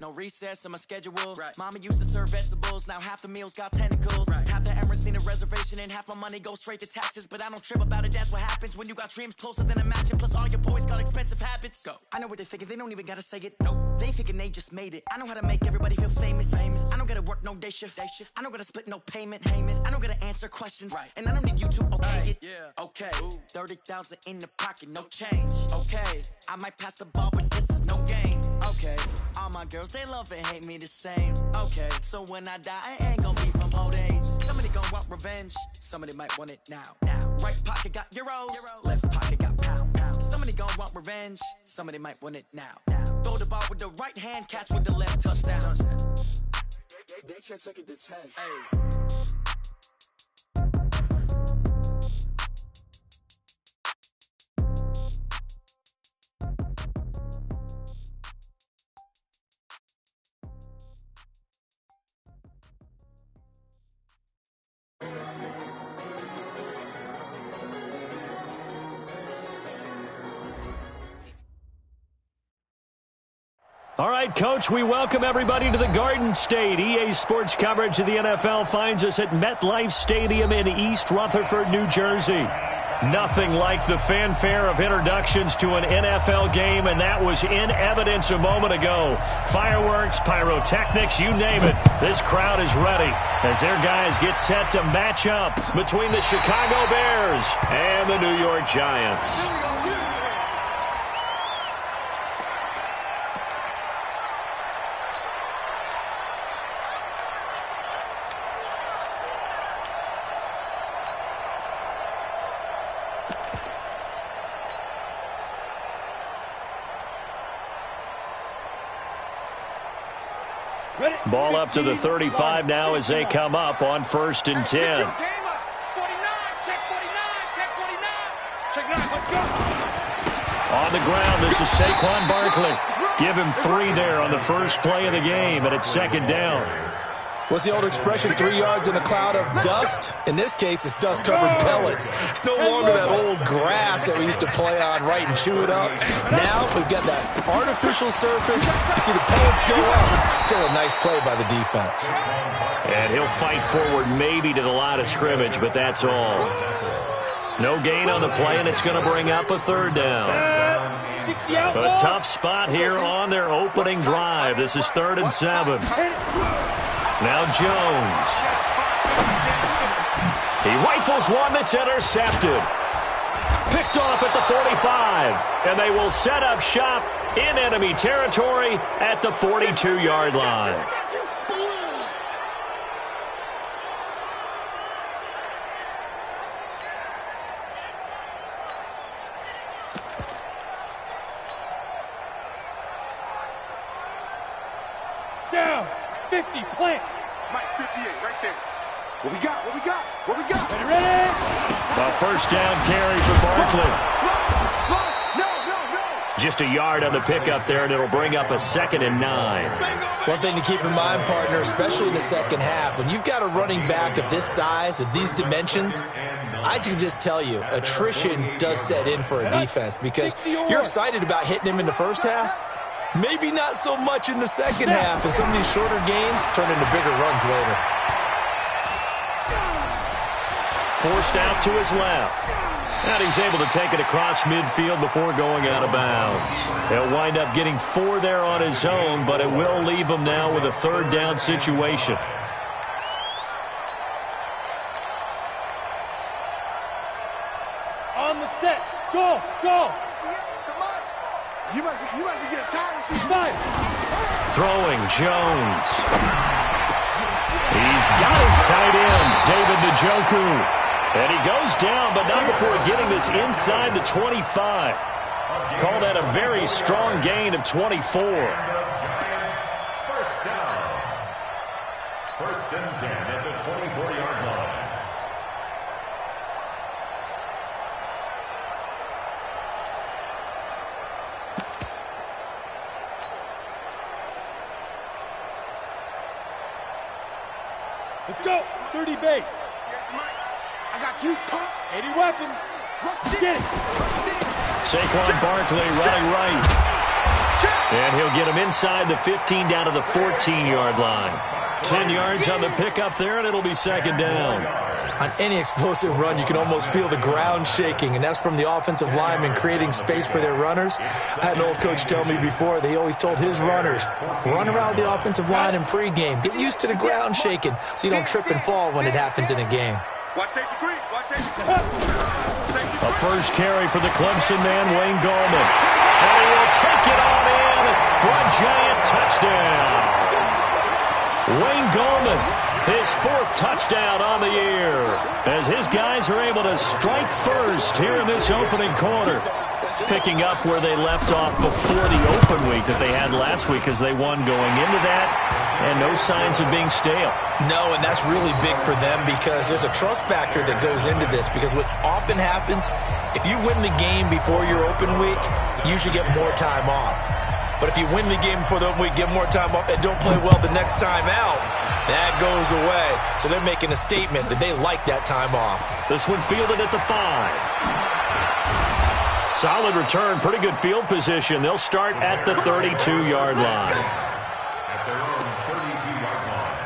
No recess in my schedule. Mama used to serve vegetables, now half the meals got tentacles. Half the Emirates need a reservation and half my money goes straight to taxes. But I don't trip about it, that's what happens when you got dreams closer than imagine. Plus all your boys got expensive habits. Go. I know what they're thinking, they don't even gotta say it. No, they thinking they just made it. I know how to make everybody feel famous. I don't gotta work no day shift. I don't gotta split no payment. I don't gotta answer questions. And I don't need you to okay it. Okay, 30,000 in the pocket, no change. Okay, I might pass the ball, but this is no game. Okay, all my girls, they love and hate me the same. Okay, so when I die, I ain't gonna be from old age. Somebody gon' want revenge, somebody might want it now. Right pocket got euros, left pocket got pounds. Somebody gon' want revenge, somebody might want it now. Throw the ball with the right hand, catch with the left, touchdown. They can't take it to 10. Hey. All right, Coach, we welcome everybody to the Garden State. EA Sports coverage of the NFL finds us at MetLife Stadium in East Rutherford, New Jersey. Nothing like the fanfare of introductions to an NFL game, and that was in evidence a moment ago. Fireworks, pyrotechnics, you name it. This crowd is ready as their guys get set to match up between the Chicago Bears and the New York Giants. Ball up to the 35 now as they come up on 1st and 10. On the ground, this is Saquon Barkley. Give him 3 there on the first play of the game, and it's 2nd down. What's the old expression, 3 yards in a cloud of dust? In this case, it's dust-covered pellets. It's no longer that old grass that we used to play on, right, and chew it up. Now we've got that artificial surface. You see the pellets go up. Still a nice play by the defense. And he'll fight forward maybe to the line of scrimmage, but that's all. No gain on the play, and it's going to bring up a 3rd down. A tough spot here on their opening drive. This is 3rd and 7. Now Jones. He rifles one that's intercepted. Picked off at the 45. And they will set up shop in enemy territory at the 42-yard line. Down. 50, plant. Mike, 58, right there. What we got? What we got? What we got? Ready? A 1st down carry for Barkley. No. Just a yard on the pickup there, and it'll bring up a 2nd and 9. One thing to keep in mind, partner, especially in the second half, when you've got a running back of this size, of these dimensions, I can just tell you, attrition does set in for a defense because you're excited about hitting him in the first half. Maybe not so much in the second half, and some of these shorter gains turn into bigger runs later. Forced out to his left. And he's able to take it across midfield before going out of bounds. He'll wind up getting 4 there on his own, but it will leave him now with a 3rd down situation. On the set. Go. You must be getting tired of seeing Throwing Jones. He's got his tight end, David Njoku. And he goes down, but not before getting this inside the 25. Call that a very strong gain of 24. 1st down. 1st and 10 at the 24-yard line. Let's go. 30 base. I got you, pump. 80 weapon. Get it. Saquon Barkley running right. And he'll get him inside the 15 down to the 14-yard line. 10 yards on the pickup there, and it'll be second down. On any explosive run, you can almost feel the ground shaking, and that's from the offensive linemen creating space for their runners. I had an old coach tell me before, they always told his runners, run around the offensive line in pregame. Get used to the ground shaking so you don't trip and fall when it happens in a game. Watch safety three. Watch safety three. A first carry for the Clemson man, Wayne Gallman. And he will take it on in for a giant touchdown. Wayne Gallman, his 4th touchdown on the year, as his guys are able to strike first here in this opening quarter. Picking up where they left off before the open week that they had last week as they won going into that, and no signs of being stale. No, and that's really big for them because there's a trust factor that goes into this, because what often happens, if you win the game before your open week, you usually get more time off. But if you win the game before the open week, get more time off, and don't play well the next time out, that goes away. So they're making a statement that they like that time off. This one fielded at the 5. Solid return, pretty good field position. They'll start at the 32-yard line. At their own 32-yard line.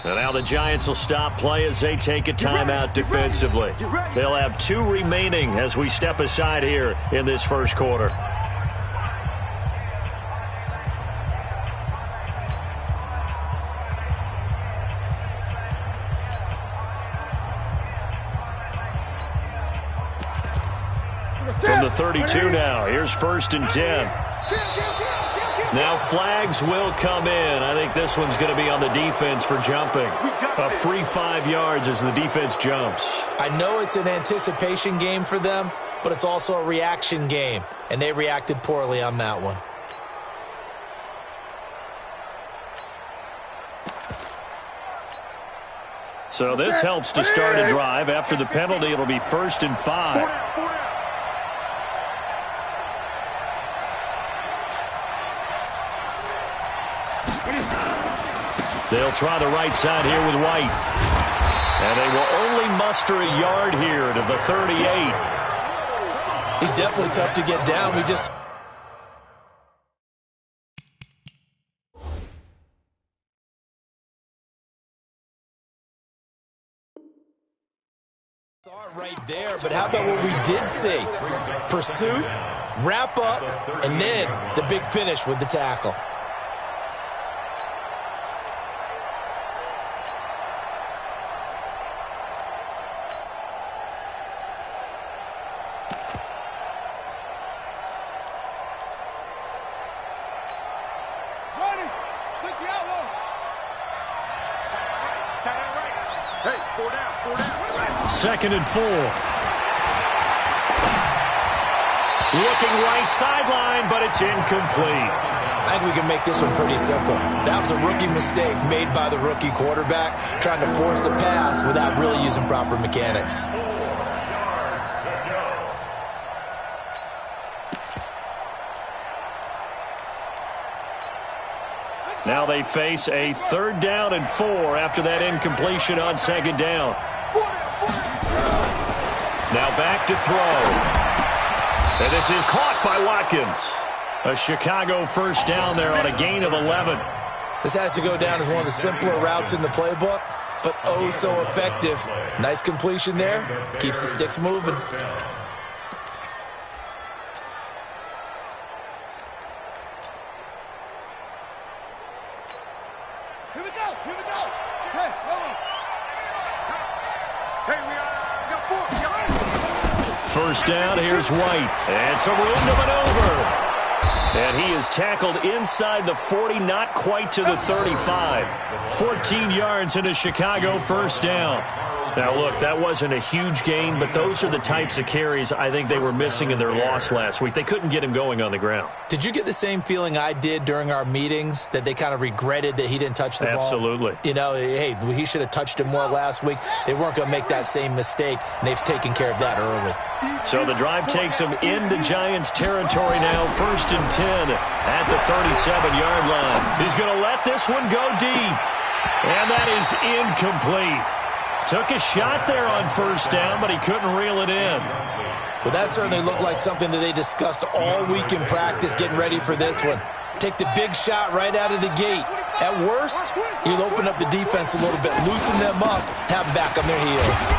And now the Giants will stop play as they take a timeout defensively. They'll have 2 remaining as we step aside here in this first quarter. From the 32 now, here's 1st and 10. Now flags will come in. I think this one's going to be on the defense for jumping. A free 5 yards as the defense jumps. I know it's an anticipation game for them, but it's also a reaction game, and they reacted poorly on that one. So this helps to start a drive. After the penalty, it'll be 1st and 5. They'll try the right side here with White. And they will only muster a yard here to the 38. He's definitely tough to get down. We just... right there, but how about what we did see? Pursuit, wrap up, and then the big finish with the tackle. Second and 4. Looking right sideline, but it's incomplete. I think we can make this one pretty simple. That was a rookie mistake made by the rookie quarterback, trying to force a pass without really using proper mechanics. Now they face a 3rd down and 4 after that incompletion on 2nd down. Now back to throw. And this is caught by Watkins. A Chicago 1st down there on a gain of 11. This has to go down as one of the simpler routes in the playbook, but oh so effective. Nice completion there. Keeps the sticks moving. Here we go. Hey, hold on. Hey, we got 4. You ready? 1st down, here's White. And some room to maneuver. And he is tackled inside the 40, not quite to the 35. 14 yards into Chicago 1st down. Now, look, that wasn't a huge gain, but those are the types of carries I think they were missing in their loss last week. They couldn't get him going on the ground. Did you get the same feeling I did during our meetings, that they kind of regretted that he didn't touch the ball? Absolutely. You know, hey, he should have touched it more last week. They weren't going to make that same mistake, and they've taken care of that early. So the drive takes them into Giants territory now, 1st and 10 at the 37-yard line. He's going to let this one go deep, and that is incomplete. Took a shot there on 1st down, but he couldn't reel it in. Well, that certainly looked like something that they discussed all week in practice, getting ready for this one. Take the big shot right out of the gate. At worst, you'll open up the defense a little bit, loosen them up, have them back on their heels.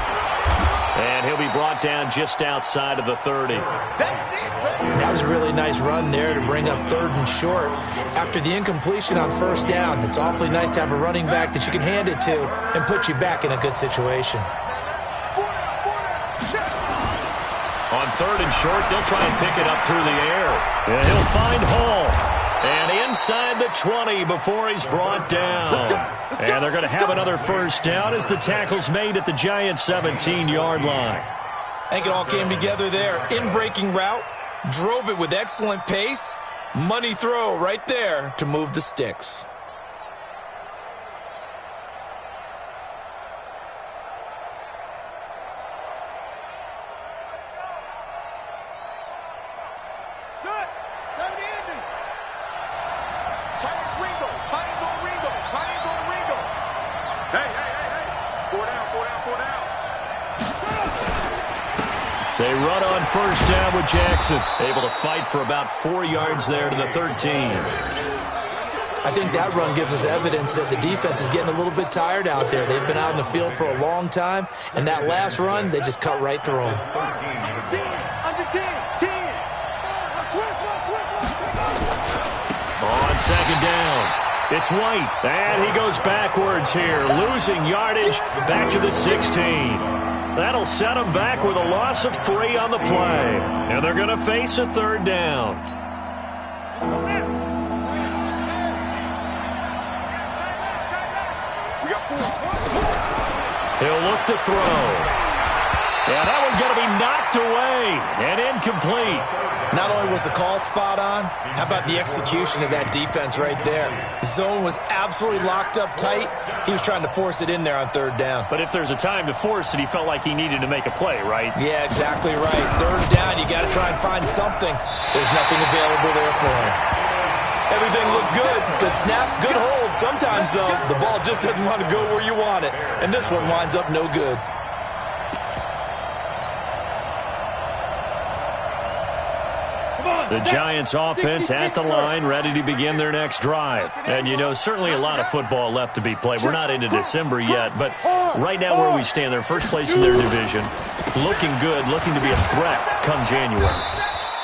And he'll be brought down just outside of the 30. That was a really nice run there to bring up 3rd and short. After the incompletion on 1st down, it's awfully nice to have a running back that you can hand it to and put you back in a good situation. On 3rd and short, they'll try and pick it up through the air. And he'll find Hall. And inside the 20 before he's brought down. And they're going to have another 1st down as the tackle's made at the Giants' 17-yard line. I think it all came together there. In-breaking route, drove it with excellent pace. Money throw right there to move the sticks. They run on 1st down with Jackson. Able to fight for about 4 yards there to the 13. I think that run gives us evidence that the defense is getting a little bit tired out there. They've been out in the field for a long time, and that last run, they just cut right through them. On 2nd down, it's White, and he goes backwards here, losing yardage back to the 16. That'll set them back with a loss of 3 on the play. And they're going to face a 3rd down. He'll look to throw. Yeah, that one's going to be knocked away and incomplete. Not only was the call spot on, how about the execution of that defense right there? Zone was absolutely locked up tight. He was trying to force it in there on 3rd down. But if there's a time to force it, he felt like he needed to make a play, right? Yeah, exactly right. 3rd down, you got to try and find something. There's nothing available there for him. Everything looked good. Good snap, good hold. Sometimes, though, the ball just doesn't want to go where you want it. And this one winds up no good. The Giants offense at the line, ready to begin their next drive. And, you know, certainly a lot of football left to be played. We're not into December yet, but right now where we stand, they're first place in their division, looking good, looking to be a threat come January.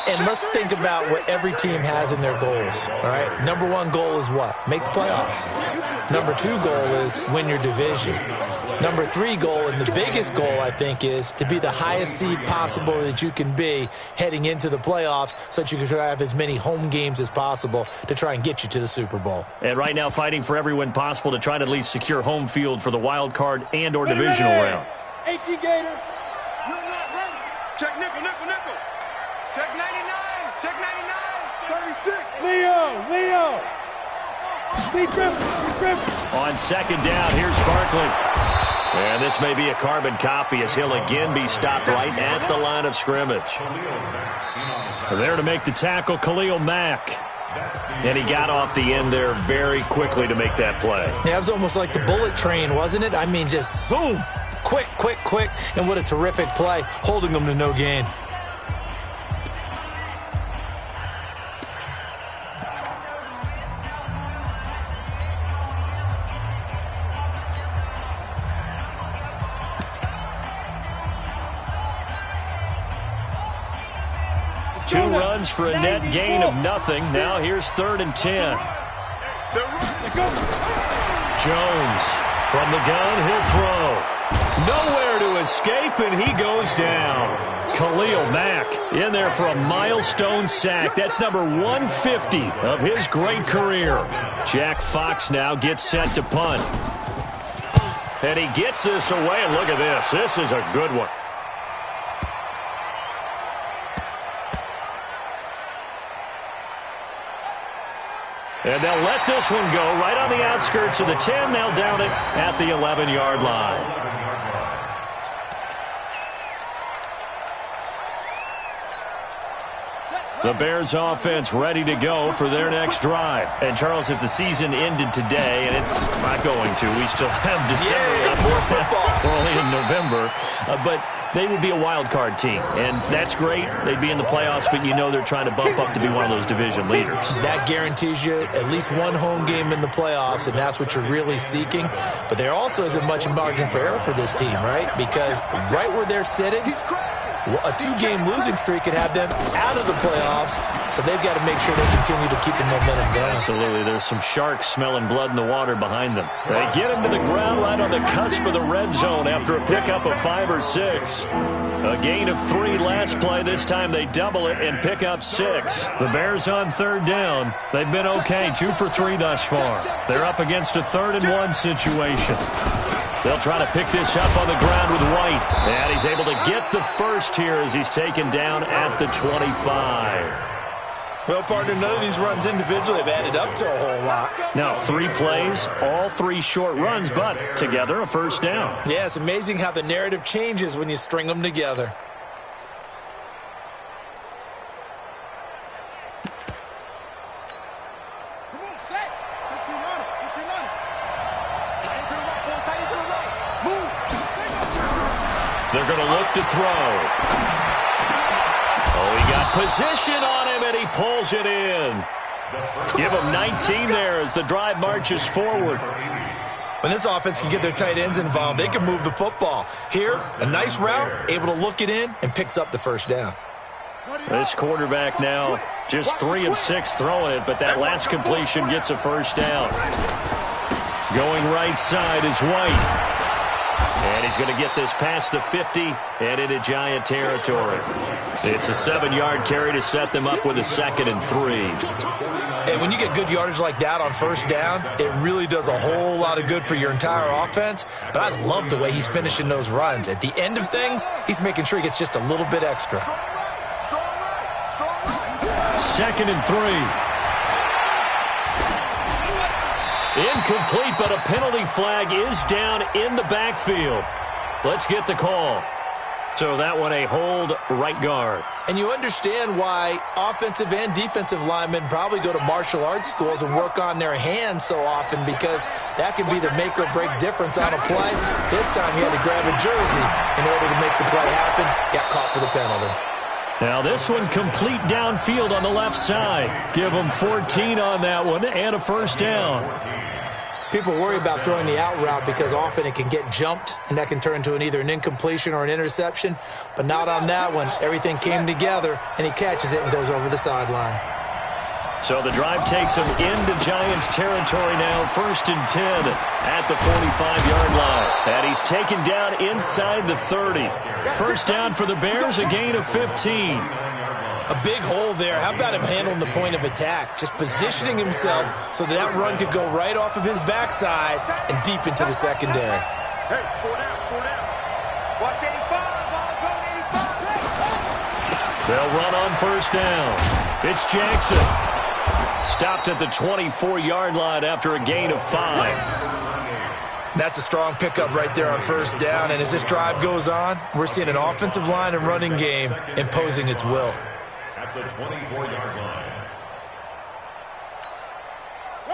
And let's think about what every team has in their goals, all right? Number 1 goal is what? Make the playoffs. Number 2 goal is win your division. Number 3 goal, and the biggest goal, I think, is to be the highest seed possible that you can be heading into the playoffs so that you can have as many home games as possible to try and get you to the Super Bowl. And right now fighting for every win possible to try to at least secure home field for the wild card and or divisional round. 18 Gator. Check nickel, nickel, nickel. Check 99. Check 99. 36. Leo. Be Griffin. On 2nd down, here's Barkley. And this may be a carbon copy as he'll again be stopped right at the line of scrimmage. There to make the tackle, Khalil Mack. And he got off the end there very quickly to make that play. Yeah, it was almost like the bullet train, wasn't it? I mean, just zoom. Quick. And what a terrific play, holding them to no gain. Two runs for a net gain of nothing. Now here's 3rd and 10. Jones from the gun. He'll throw. Nowhere to escape, and he goes down. Khalil Mack in there for a milestone sack. That's number 150 of his great career. Jack Fox now gets set to punt. And he gets this away, and look at this. This is a good one. And they'll let this one go right on the outskirts of the 10. They'll down it at the 11-yard line. The Bears offense ready to go for their next drive. And, Charles, if the season ended today, and it's not going to, we still have December left. More football. We're only in November. But they would be a wild card team, and that's great. They'd be in the playoffs, but you know they're trying to bump up to be one of those division leaders. That guarantees you at least one home game in the playoffs, and that's what you're really seeking. But there also isn't much margin for error for this team, right? Because right where they're sitting, a two-game losing streak could have them out of the playoffs, so they've got to make sure they continue to keep the momentum going. Absolutely. There's some sharks smelling blood in the water behind them. They get him to the ground right on the cusp of the red zone after a pickup of 5 or 6. A gain of 3 last play. This time they double it and pick up 6. The Bears on third down. They've been okay, 2 for 3 thus far. They're up against a 3rd and 1 situation. They'll try to pick this up on the ground with White. And he's able to get the first here as he's taken down at the 25. Well, partner, none of these runs individually have added up to a whole lot. Now, 3 plays, all 3 short runs, but together a first down. Yeah, it's amazing how the narrative changes when you string them together. They're going to look to throw. Oh, he got position on him, and he pulls it in. Give him 19 there as the drive marches forward. When this offense can get their tight ends involved, they can move the football. Here, a nice route, able to look it in, and picks up the first down. This quarterback now just 3 of 6 throwing it, but that last completion gets a first down. Going right side is White. And he's going to get this past the 50 and into Giant territory. It's a 7-yard carry to set them up with a 2nd and 3. And when you get good yardage like that on first down, it really does a whole lot of good for your entire offense. But I love the way he's finishing those runs. At the end of things, he's making sure he gets just a little bit extra. 2nd and 3. Incomplete, but a penalty flag is down in the backfield. Let's get the call. So that one a hold right guard. And you understand why offensive and defensive linemen probably go to martial arts schools and work on their hands so often, because that can be the make or break difference on a play. This time he had to grab a jersey in order to make the play happen. Got caught for the penalty. Now this one complete downfield on the left side. Give them 14 on that one and a first down. People worry about throwing the out route because often it can get jumped, and that can turn into either an incompletion or an interception. But not on that one. Everything came together, and he catches it and goes over the sideline. So the drive takes him into Giants territory now. 1st and 10 at the 45-yard line. And he's taken down inside the 30. First down for the Bears, a gain of 15. A big hole there. How about him handling the point of attack? Just positioning himself so that run could go right off of his backside and deep into the secondary. Hey, 4 down, 4 down. Watch 85, ball going 85. They'll run on first down. It's Jackson. Stopped at the 24-yard line after a gain of 5. That's a strong pickup right there on first down. And as this drive goes on, we're seeing an offensive line and running game imposing its will. At the 24-yard line.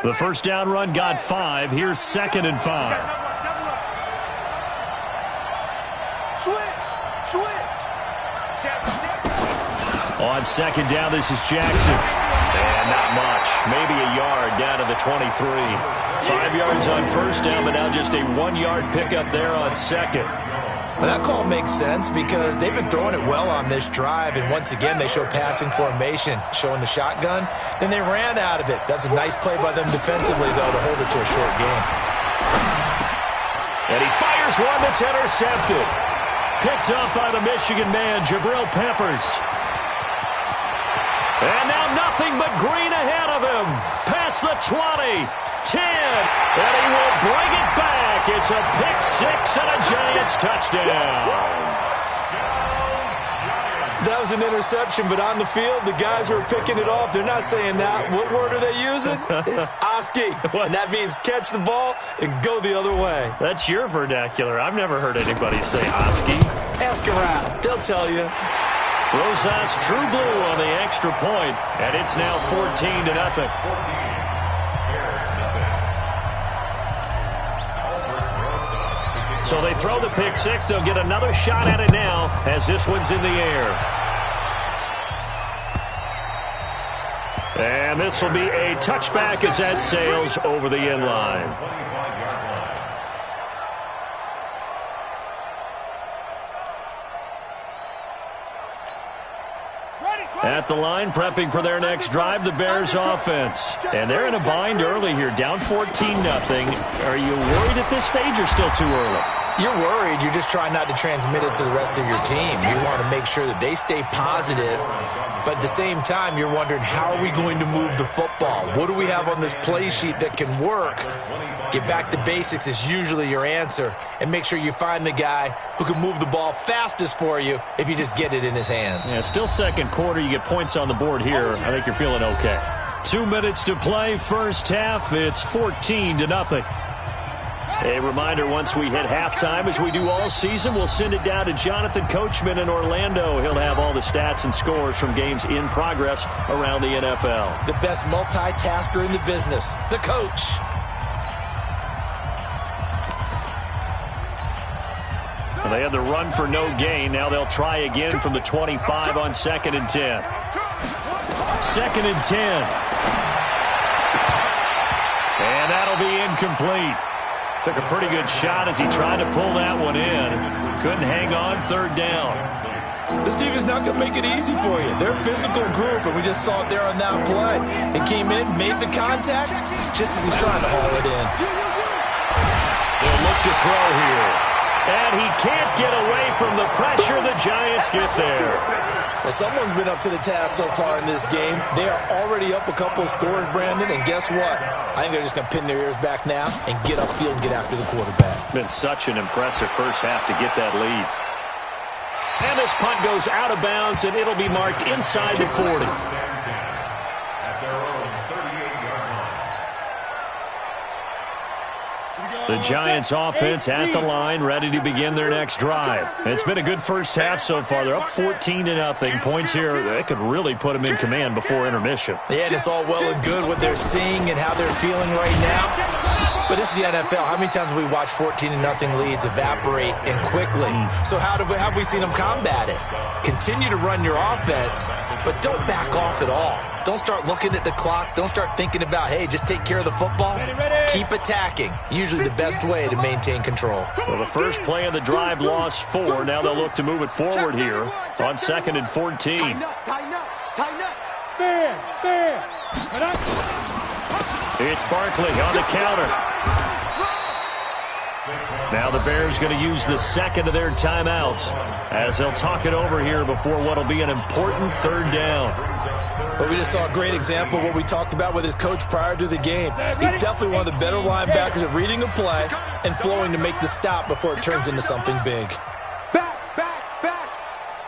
The first down run got 5. Here's 2nd and 5. Switch. On 2nd down, this is Jackson. And not much. Maybe a yard down to the 23. 5 yards on first down, but now just a 1-yard pickup there on 2nd. Well, that call makes sense because they've been throwing it well on this drive, and once again they show passing formation, showing the shotgun. Then they ran out of it. That's a nice play by them defensively, though, to hold it to a short game. And he fires one that's intercepted. Picked up by the Michigan man, Jabril Peppers. And now nothing but green ahead of him. Past the 20, 10, and he will bring it back. It's a pick six and a Giants touchdown. That was an interception, but on the field, the guys who are picking it off, they're not saying that. What word are they using? It's Oski. And that means catch the ball and go the other way. That's your vernacular. I've never heard anybody say Oski. Ask around. They'll tell you. Rosas true blue on the extra point, and it's now 14-0. So they throw the pick six. They'll get another shot at it now as this one's in the air. And this will be a touchback as that sails over the end line. At the line, prepping for their next drive, the Bears offense. And they're in a bind early here, down 14-0. Are you worried at this stage or still too early? You're worried. You're just trying not to transmit it to the rest of your team. You want to make sure that they stay positive. But at the same time, you're wondering, how are we going to move the football? What do we have on this play sheet that can work? Get back to basics is usually your answer. And make sure you find the guy who can move the ball fastest for you if you just get it in his hands. Yeah, still second quarter. You get points on the board here. I think you're feeling okay. 2 minutes to play, first half. It's 14-0. A reminder, once we hit halftime, as we do all season, we'll send it down to Jonathan Coachman in Orlando. He'll have all the stats and scores from games in progress around the NFL. The best multitasker in the business, the coach. Well, they had the run for no gain. Now they'll try again from the 25 on 2nd and 10. 2nd and 10. And that'll be incomplete. Took a pretty good shot as he tried to pull that one in. Couldn't hang on, third down. This team is not going to make it easy for you. They're a physical group, and we just saw it there on that play. It came in, made the contact, just as he's trying to haul it in. They'll look to throw here. And he can't get away from the pressure. The Giants get there. Well, someone's been up to the task so far in this game. They are already up a couple of scores, Brandon, and guess what? I think they're just going to pin their ears back now and get upfield and get after the quarterback. Been such an impressive first half to get that lead. And this punt goes out of bounds, and it'll be marked inside the 40. The Giants offense at the line, ready to begin their next drive. It's been a good first half so far. They're up 14-0. Points here, they could really put them in command before intermission. Yeah, and it's all well and good what they're seeing and how they're feeling right now. But this is the NFL. How many times have we watched 14-0 leads evaporate and quickly? So how have we seen them combat it? Continue to run your offense, but don't back off at all. Don't start looking at the clock. Don't start thinking about, hey, just take care of the football. Keep attacking. Usually the best way to maintain control. Well, the first play of the drive lost 4. Now they'll look to move it forward here on 2nd and 14. Tighten up, tighten up, tighten up. Fair. It's Barkley on the counter. Now the Bears going to use the second of their timeouts as they'll talk it over here before what will be an important third down. But we just saw a great example of what we talked about with his coach prior to the game. He's definitely one of the better linebackers at reading a play and flowing to make the stop before it turns into something big. Back.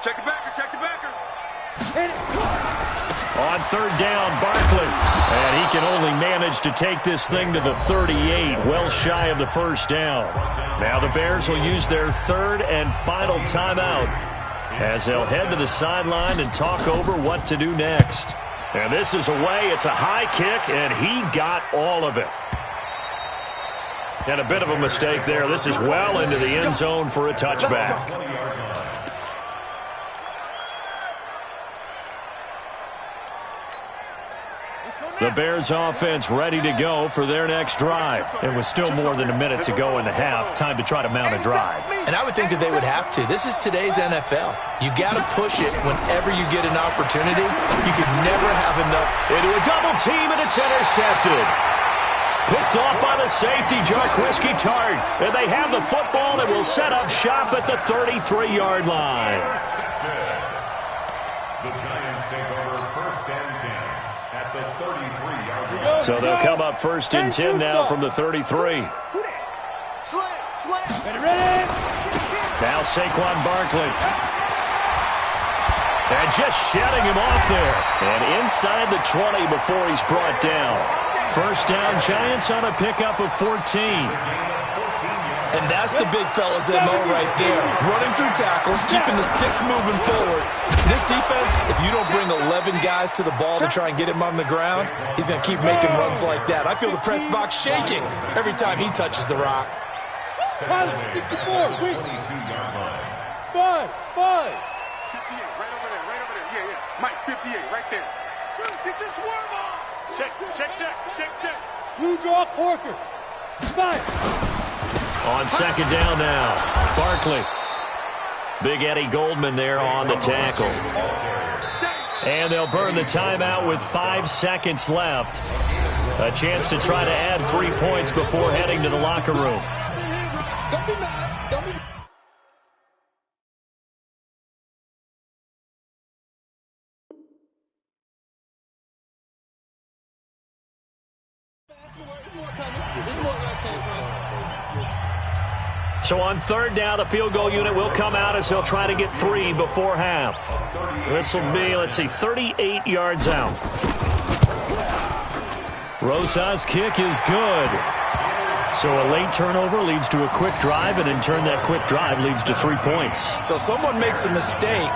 Check the backer. On third down, Barkley. And he can only manage to take this thing to the 38, well shy of the first down. Now the Bears will use their third and final timeout as they'll head to the sideline and talk over what to do next. And this is away. It's a high kick, and he got all of it. And a bit of a mistake there. This is well into the end zone for a touchback. The Bears offense ready to go for their next drive. And with still more than a minute to go in the half, time to try to mount a drive. And I would think that they would have to. This is today's NFL. You got to push it whenever you get an opportunity. You could never have enough. Into a double team, and it's intercepted. Picked off by the safety, Jarquiski Tart. And they have the football and will set up shop at the 33-yard line. The Giants take over 1st and 10 at the 33-yard line. So they'll come up 1st and 10 now from the 33. Ready? Now Saquon Barkley. And just shedding him off there. And inside the 20 before he's brought down. 1st down, Giants on a pickup of 14. And that's the big fella's MO right there. Running through tackles, keeping the sticks moving forward. This defense, if you don't bring 11 guys to the ball to try and get him on the ground, he's going to keep making runs like that. I feel the press box shaking every time he touches the rock. 64, quick. 22-yard line. 5. 58, right over there. Yeah. Mike, 58, right there. Get your swerve on. Check. Blue draw corkers. 5. On 2nd down now, Barkley. Big Eddie Goldman there on the tackle. And they'll burn the timeout with 5 seconds left. A chance to try to add 3 points before heading to the locker room. Don't be mad. Don't be mad. So on 3rd down, the field goal unit will come out as they'll try to get 3 before half. This will be, 38 yards out. Rosa's kick is good. So a late turnover leads to a quick drive, and in turn that quick drive leads to 3 points. So someone makes a mistake,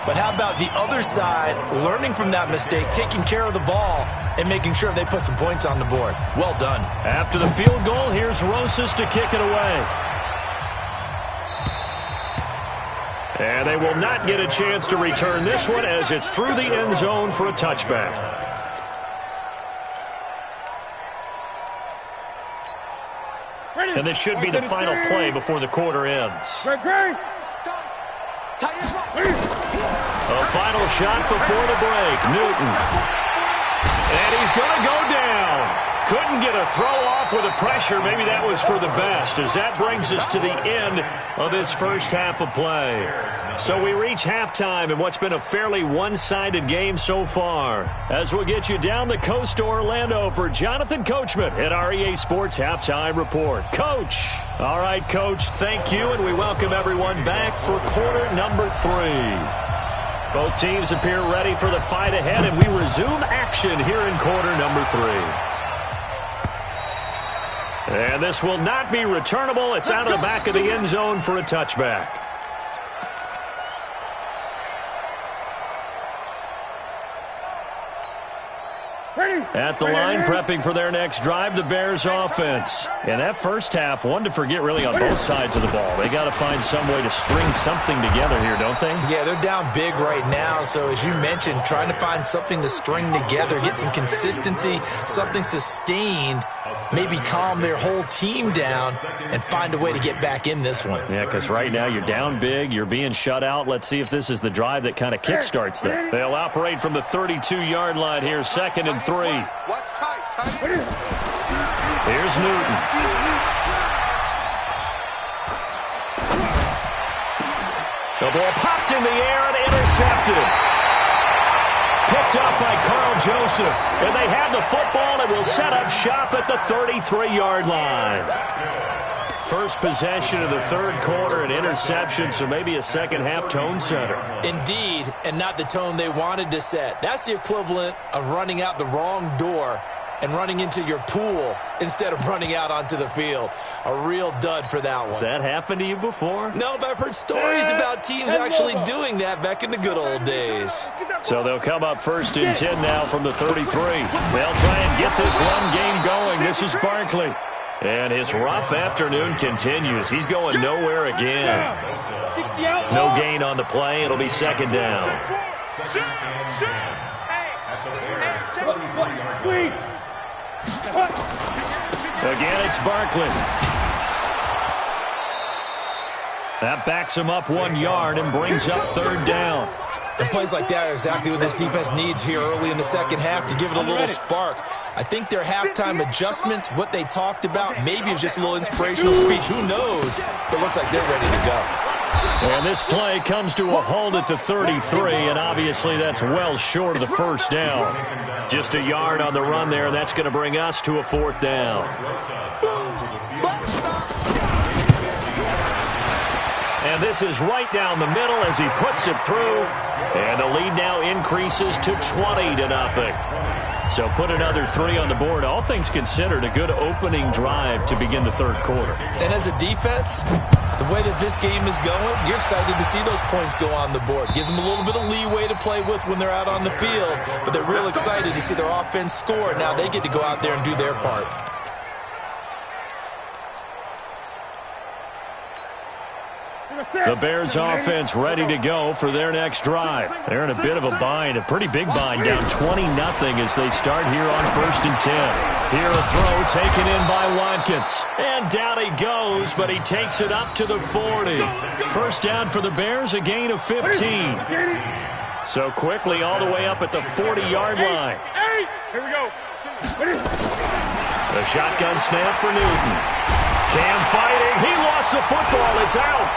but how about the other side learning from that mistake, taking care of the ball, and making sure they put some points on the board? Well done. After the field goal, here's Rosas to kick it away. And they will not get a chance to return this one as it's through the end zone for a touchback. And this should be the final play before the quarter ends. A final shot before the break. Newton. And he's going to go down. Couldn't get a throw off with the pressure. Maybe that was for the best, as that brings us to the end of this first half of play. So we reach halftime in what's been a fairly one-sided game so far. As we'll get you down the coast to Orlando for Jonathan Coachman at our EA Sports Halftime Report. Coach. All right, Coach, thank you, and we welcome everyone back for quarter number 3. Both teams appear ready for the fight ahead, and we resume action here in quarter number 3. And this will not be returnable. It's out of the back of the end zone for a touchback. At the line, prepping for their next drive, the Bears offense. In that first half, one to forget really on both sides of the ball. They got to find some way to string something together here, don't they? Yeah, they're down big right now. So as you mentioned, trying to find something to string together, get some consistency, something sustained, maybe calm their whole team down and find a way to get back in this one. Yeah, because right now you're down big, you're being shut out. Let's see if this is the drive that kind of kickstarts them. They'll operate from the 32-yard line here, 2nd and 3. Watch tight. Here's Newton. The ball popped in the air and intercepted. Picked up by Carl Joseph. And they have the football and will set up shop at the 33-yard line. First possession of the third quarter, an interception, so maybe a second-half tone setter. Indeed, and not the tone they wanted to set. That's the equivalent of running out the wrong door and running into your pool instead of running out onto the field. A real dud for that one. Has that happened to you before? No, but I've heard stories about teams actually doing that back in the good old days. So they'll come up 1st and 10 now from the 33. They'll try and get this run game going. This is Barkley. And his rough afternoon continues. He's going nowhere again. No gain on the play. It'll be 2nd down. Again, it's Barkley. That backs him up 1 yard and brings up 3rd down. And plays like that are exactly what this defense needs here early in the second half to give it a little spark. I think their halftime adjustment, what they talked about, maybe it was just a little inspirational speech. Who knows? But it looks like they're ready to go. And this play comes to a halt at the 33, and obviously that's well short of the first down. Just a yard on the run there, and that's going to bring us to a fourth down. And this is right down the middle as he puts it through. And the lead now increases to 20-0. So put another 3 on the board. All things considered, a good opening drive to begin the third quarter. And as a defense, the way that this game is going, you're excited to see those points go on the board. Gives them a little bit of leeway to play with when they're out on the field, but they're real excited to see their offense score. Now they get to go out there and do their part. The Bears offense ready to go for their next drive. They're in a bit of a bind, a pretty big bind, down 20-0 as they start here on 1st and 10. Here a throw taken in by Watkins. And down he goes, but he takes it up to the 40. First down for the Bears, a gain of 15. So quickly all the way up at the 40-yard line. Here we go. The shotgun snap for Newton. Cam fighting. He lost the football. It's out.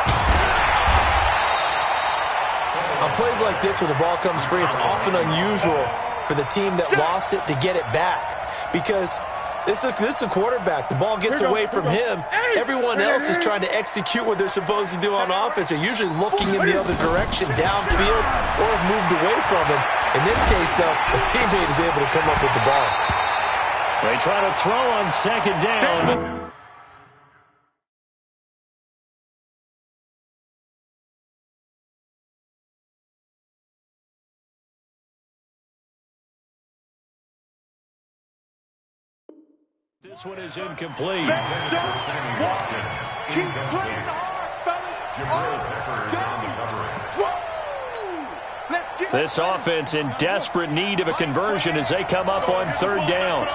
On plays like this, when the ball comes free, it's often unusual for the team that lost it to get it back. Because this is the quarterback. The ball gets away from him. Everyone else is trying to execute what they're supposed to do on offense. They're usually looking in the other direction, downfield, or have moved away from him. In this case, though, a teammate is able to come up with the ball. They try to throw on 2nd down. This one is incomplete. Keep playing hard, fellas. This offense in desperate need of a conversion as they come up on 3rd down.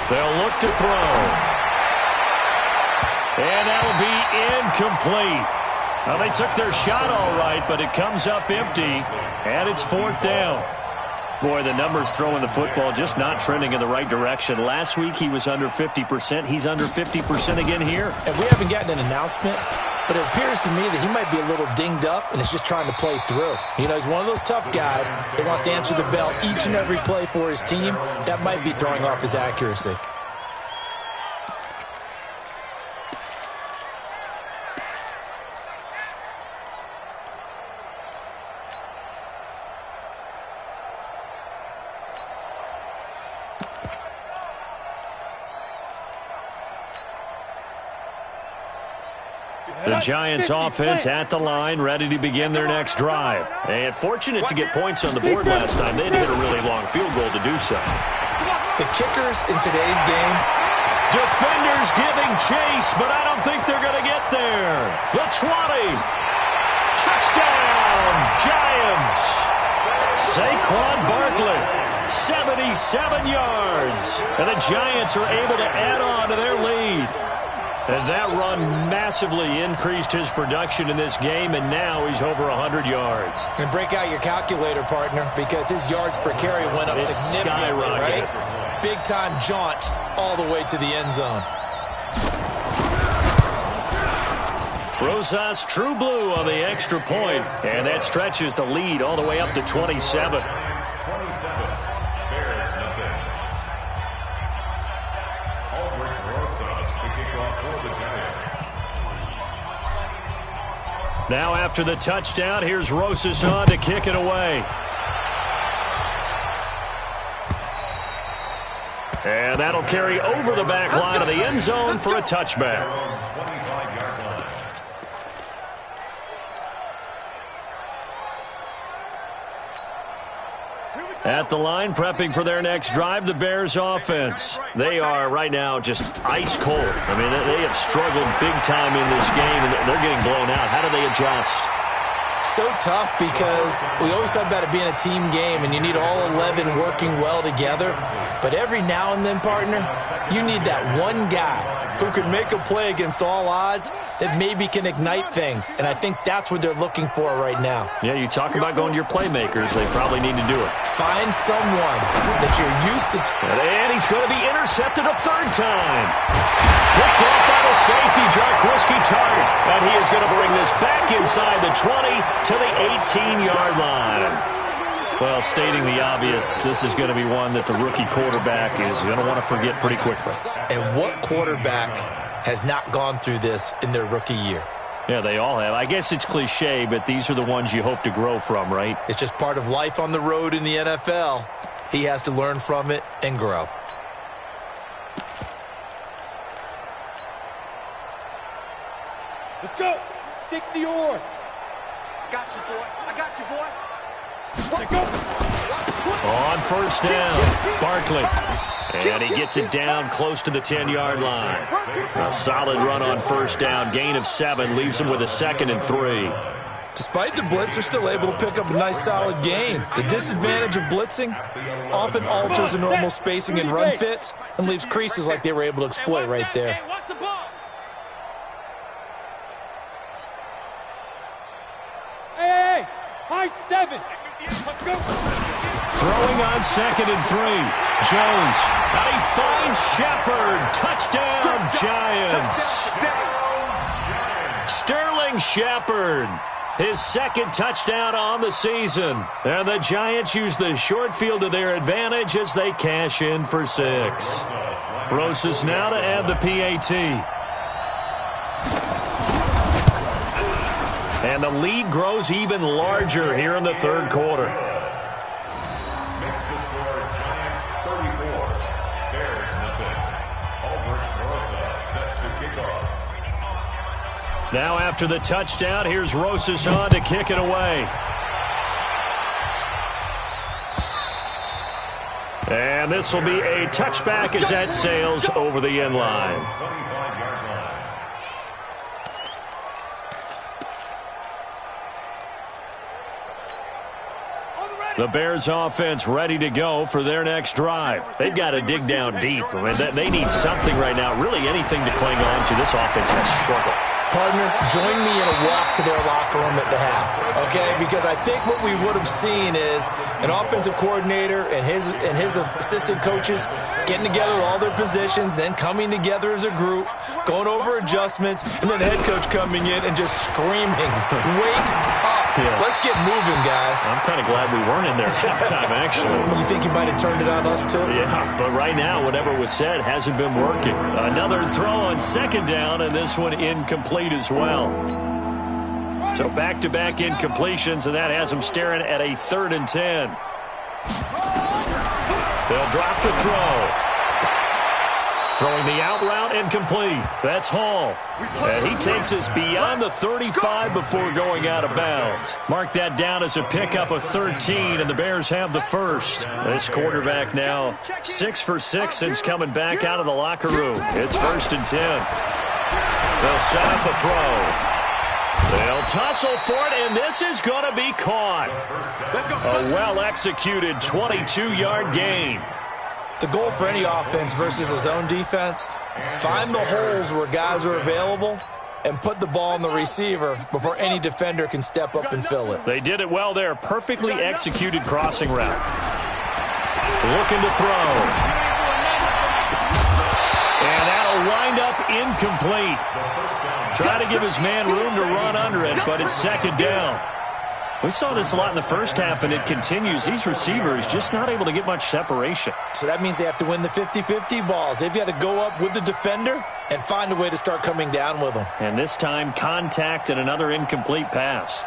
They'll look to throw. And that'll be incomplete. Well, they took their shot all right, but it comes up empty, and it's 4th down. Boy, the numbers throwing the football just not trending in the right direction. Last week he was under 50%. He's under 50% again here. And we haven't gotten an announcement, but it appears to me that he might be a little dinged up and is just trying to play through. You know, he's one of those tough guys that wants to answer the bell each and every play for his team. That might be throwing off his accuracy. The Giants offense at the line, ready to begin their next drive. And fortunate to get points on the board last time. They had to hit a really long field goal to do so. The kickers in today's game. Defenders giving chase, but I don't think they're going to get there. The 20. Touchdown, Giants. Saquon Barkley, 77 yards. And the Giants are able to add on to their lead. And that run massively increased his production in this game, and now he's over 100 yards. And break out your calculator, partner, because his yards per carry went up significantly, right? Big-time jaunt all the way to the end zone. Rosas true blue on the extra point, and that stretches the lead all the way up to 27. Now after the touchdown, here's Rosas on to kick it away. And that'll carry over the back line of the end zone for a touchback. At the line, prepping for their next drive, the Bears offense. They are right now just ice cold. I mean, they have struggled big time in this game, and they're getting blown out. How do they adjust? So tough because we always talk about it being a team game, and you need all 11 working well together. But every now and then, partner, you need that one guy who can make a play against all odds that maybe can ignite things. And I think that's what they're looking for right now. Yeah, you talk about going to your playmakers. They probably need to do it. Find someone that you're used to. And he's going to be intercepted a 3rd time. Picked off by the safety, Jarkowski Tart. And he is going to bring this back inside the 20 to the 18-yard line. Well, stating the obvious, this is going to be one that the rookie quarterback is going to want to forget pretty quickly. And what quarterback has not gone through this in their rookie year? Yeah, they all have. I guess it's cliche, but these are the ones you hope to grow from, right? It's just part of life on the road in the NFL. He has to learn from it and grow. Let's go. 60 yards. I got you, boy. I got you, boy. Let go. On first down, Barkley. And he gets it down close to the 10-yard line. A solid run on first down. Gain of 7 leaves him with a 2nd and 3. Despite the blitz, they're still able to pick up a nice, solid gain. The disadvantage of blitzing often alters the normal spacing and run fits and leaves creases like they were able to exploit right there. Hey, high 7. Let's go. Throwing on 2nd and 3. Jones. And he finds Shepard. Touchdown, Giants. Sterling Shepard. His 2nd touchdown on the season. And the Giants use the short field to their advantage as they cash in for 6. Rosas now to add the PAT. And the lead grows even larger here in the third quarter. Next to score, Giants 34, Bears nothing. Albert Rosa sets the kickoff. Now after the touchdown, here's Rosas on to kick it away. And this will be a touchback as that sails over the end line. 25-yard line. The Bears offense ready to go for their next drive. They've got to dig down deep. I mean, they need something right now, really anything to cling on to. This offense has struggled. Partner, join me in a walk to their locker room at the half, okay? Because I think what we would have seen is an offensive coordinator and his assistant coaches getting together all their positions, then coming together as a group, going over adjustments, and then the head coach coming in and just screaming, "Wake up! Yeah. Let's get moving, guys." I'm kind of glad we weren't in there at halftime, actually. You think you might have turned it on us, too? Yeah, but right now, whatever was said hasn't been working. Another throw on 2nd down, and this one incomplete as well. So back-to-back incompletions, and that has them staring at a 3rd and 10. They'll drop the throw. Throwing the out route incomplete. That's Hall. And he takes us beyond the 35 before going out of bounds. Mark that down as a pickup of 13, and the Bears have the first. This quarterback now 6 for 6 since coming back out of the locker room. It's 1st and 10. They'll set up a throw. They'll tussle for it, and this is going to be caught. A well-executed 22-yard gain. The goal for any offense versus a zone defense, find the holes where guys are available and put the ball on the receiver before any defender can step up and fill it. They did it well there. Perfectly executed crossing route. Looking to throw. And that'll wind up incomplete. Try to give his man room to run under it, but it's 2nd down. We saw this a lot in the first half, and it continues. These receivers just not able to get much separation. So that means they have to win the 50-50 balls. They've got to go up with the defender and find a way to start coming down with them. And this time, contact and another incomplete pass.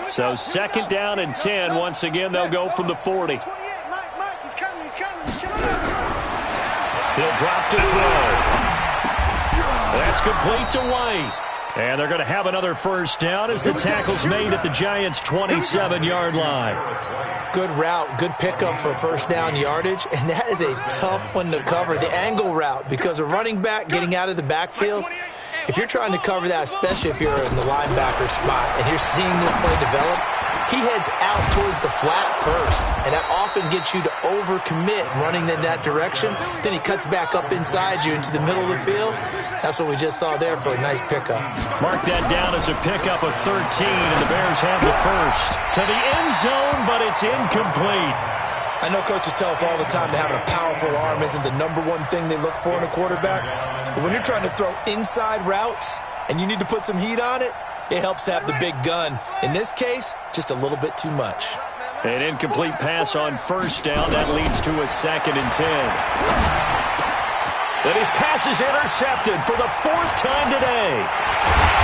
So 2nd down and 10. Once again, they'll go from the 40. Mike, he's coming, he's coming. He'll drop to throw. That's complete to White. And they're going to have another first down as the tackle's made at the Giants' 27-yard line. Good route, good pickup for first down yardage, and that is a tough one to cover, the angle route, because a running back getting out of the backfield, if you're trying to cover that, especially if you're in the linebacker spot and you're seeing this play develop, he heads out towards the flat first, and that often gets you to overcommit running in that direction. Then he cuts back up inside you into the middle of the field. That's what we just saw there for a nice pickup. Mark that down as a pickup of 13, and the Bears have the first. To the end zone, but it's incomplete. I know coaches tell us all the time that having a powerful arm isn't the #1 thing they look for in a quarterback. But when you're trying to throw inside routes and you need to put some heat on it, it helps have the big gun. In this case, just a little bit too much. An incomplete pass on first down. That leads to a 2nd and 10. And his pass is intercepted for the 4th time today.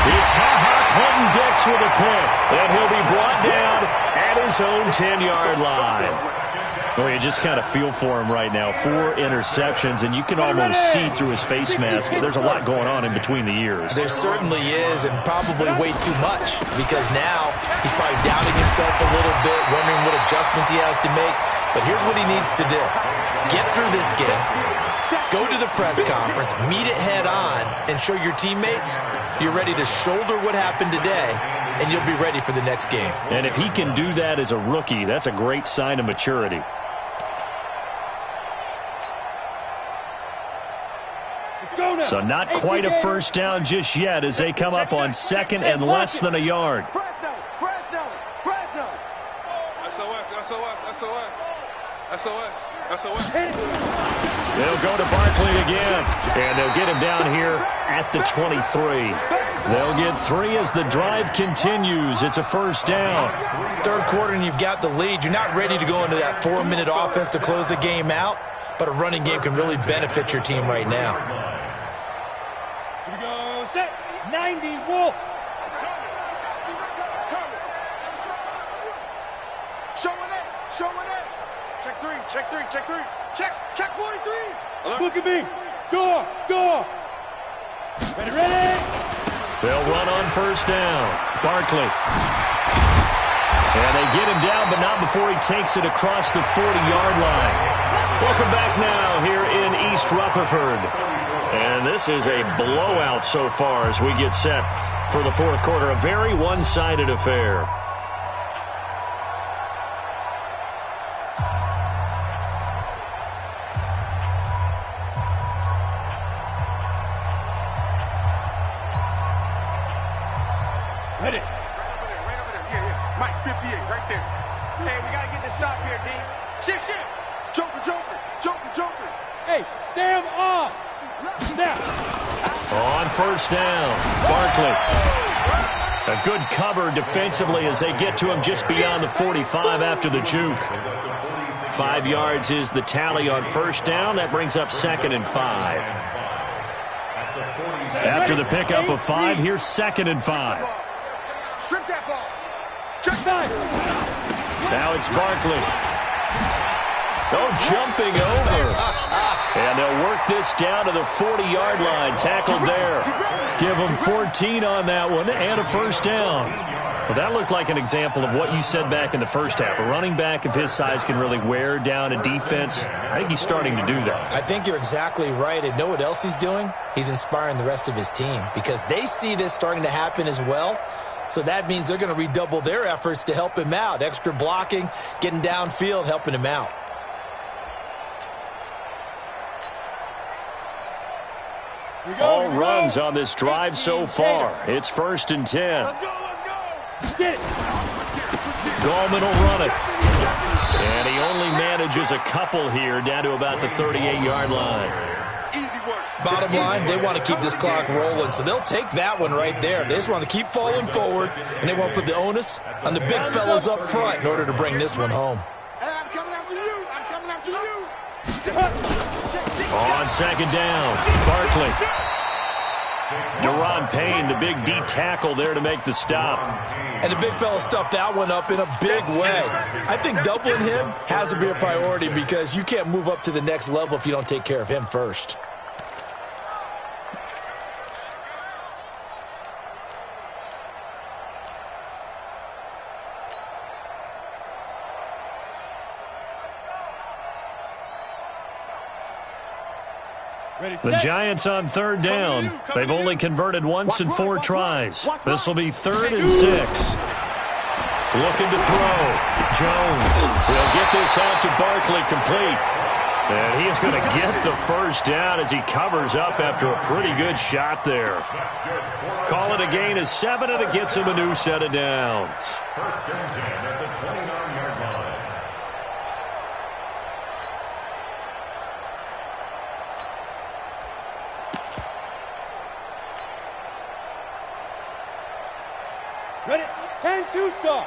It's Clinton-Dix with a pick. And he'll be brought down at his own 10-yard line. Well, you just kind of feel for him right now. 4 interceptions, and you can almost see through his face mask. There's a lot going on in between the ears. There certainly is, and probably way too much, because now he's probably doubting himself a little bit, wondering what adjustments he has to make. But here's what he needs to do. Get through this game, go to the press conference, meet it head on, and show your teammates you're ready to shoulder what happened today, and you'll be ready for the next game. And if he can do that as a rookie, that's a great sign of maturity. So not quite a first down just yet as they come up on 2nd and less than a yard. They'll go to Barkley again, and they'll get him down here at the 23. They'll get 3 as the drive continues. It's a first down. 3rd quarter and you've got the lead. You're not ready to go into that 4-minute offense to close the game out, but a running game can really benefit your team right now. 90 Wolf. Showing it. Check 3. Check 43. Look at me. Door. Ready. They'll run on first down. Barkley. And they get him down, but not before he takes it across the 40-yard line. Welcome back now here in East Rutherford. And this is a blowout so far as we get set for the 4th quarter. A very one-sided affair. Ready. Right over there. Yeah. Mike, 58, right there. Hey, we got to get this stop here, D. Shift. Joker. Hey, Sam off. Now. On first down, Barkley. A good cover defensively as they get to him just beyond the 45 after the juke. 5 yards is the tally on first down. That brings up 2nd and 5. After the pickup of 5, here's 2nd and 5. Strip that ball. Check 5. Now it's Barkley. Jumping over. And they'll work this down to the 40-yard line. Tackled there. Give them 14 on that one and a first down. Well, that looked like an example of what you said back in the first half. A running back of his size can really wear down a defense. I think he's starting to do that. I think you're exactly right. And know what else he's doing? He's inspiring the rest of his team because they see this starting to happen as well. So that means they're going to redouble their efforts to help him out. Extra blocking, getting downfield, helping him out. All runs on this drive so far. It's 1st and 10. Let's go. Get it. Gallman will run it. And he only manages a couple here down to about the 38-yard line. Easy work. Bottom line, they want to keep this clock rolling, so they'll take that one right there. They just want to keep falling forward, and they want to put the onus on the big fellas up front in order to bring this one home. Hey, I'm coming after you. On 2nd down, Barkley. Deron Payne, the big D tackle there to make the stop. And the big fella stuffed that one up in a big way. I think doubling him has to be a priority because you can't move up to the next level if you don't take care of him first. The Giants on 3rd down. They've only converted once in 4 tries. This will be 3rd and 6. Looking to throw. Jones will get this out to Barkley complete. And he is going to get the first down as he covers up after a pretty good shot there. Call it a gain of 7, and it gets him a new set of downs. 1st and 10 at the 29-yard line. Ready? 10-2 start.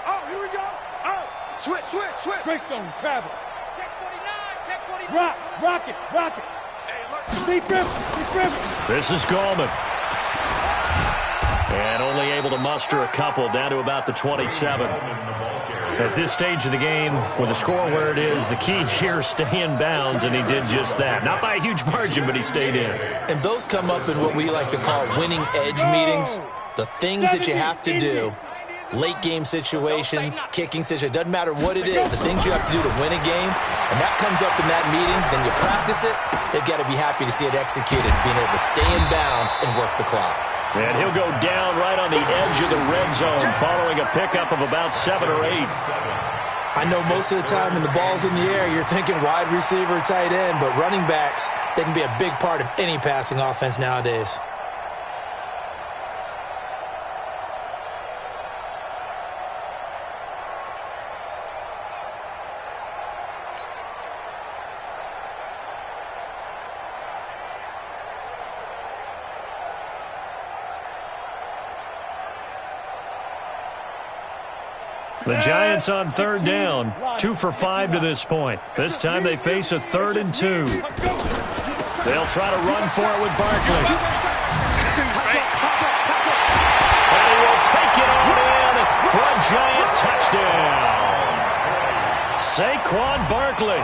Oh, here we go. Oh, switch. Greystone, travel. Check 49, check 49. Rock it. Hey, look. Be driven. This is Gallman. And only able to muster a couple down to about the 27. At this stage of the game, with the score where it is, the key here is stay in bounds, and he did just that. Not by a huge margin, but he stayed in. And those come up in what we like to call winning edge meetings. The things that you have to do, late game situations, kicking situations, doesn't matter what it is, the things you have to do to win a game, and that comes up in that meeting, then you practice it, they've got to be happy to see it executed, being able to stay in bounds and work the clock. And he'll go down right on the edge of the red zone following a pickup of about 7 or 8. I know most of the time when the ball's in the air, you're thinking wide receiver, tight end, but running backs, they can be a big part of any passing offense nowadays. The Giants on 3rd down, 2 for 5 to this point. This time they face a 3rd and 2. They'll try to run for it with Barkley. And he will take it on in for a Giant touchdown. Saquon Barkley,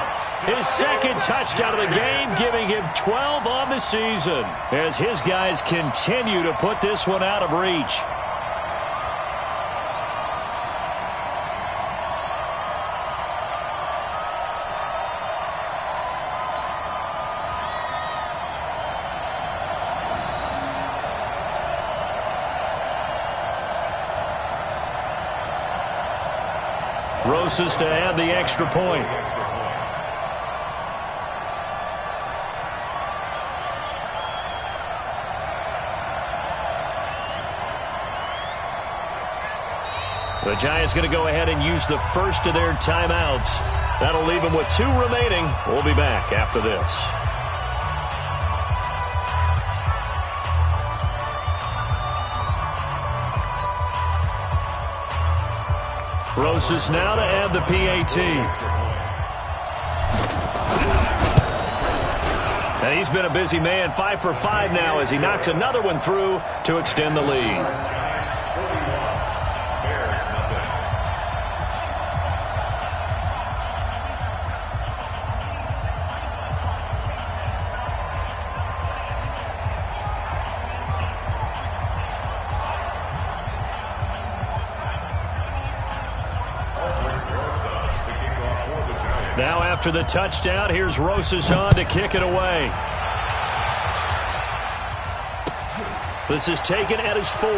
his 2nd touchdown of the game, giving him 12 on the season as his guys continue to put this one out of reach. Rosas to add the extra point. The Giants going to go ahead and use the first of their timeouts. That'll leave them with 2 remaining. We'll be back after this. Rosas now to add the PAT. And he's been a busy man, 5 for 5 now as he knocks another one through to extend the lead. Now after the touchdown, here's Rosas on to kick it away. This is taken at his 4.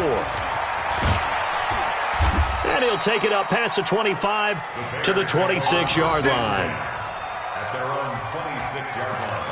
And he'll take it up past the 25 to the 26-yard line. At their own 26-yard line.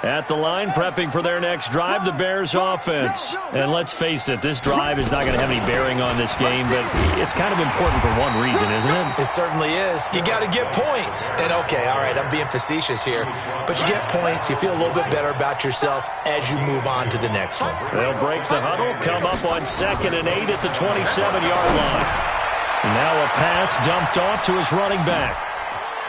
At the line, prepping for their next drive, the Bears offense. And let's face it, this drive is not going to have any bearing on this game, but it's kind of important for one reason, isn't it? It certainly is. You got to get points. And okay, all right, I'm being facetious here, but you get points, you feel a little bit better about yourself as you move on to the next one. They'll break the huddle, come up on 2nd and 8 at the 27-yard line. Now a pass dumped off to his running back.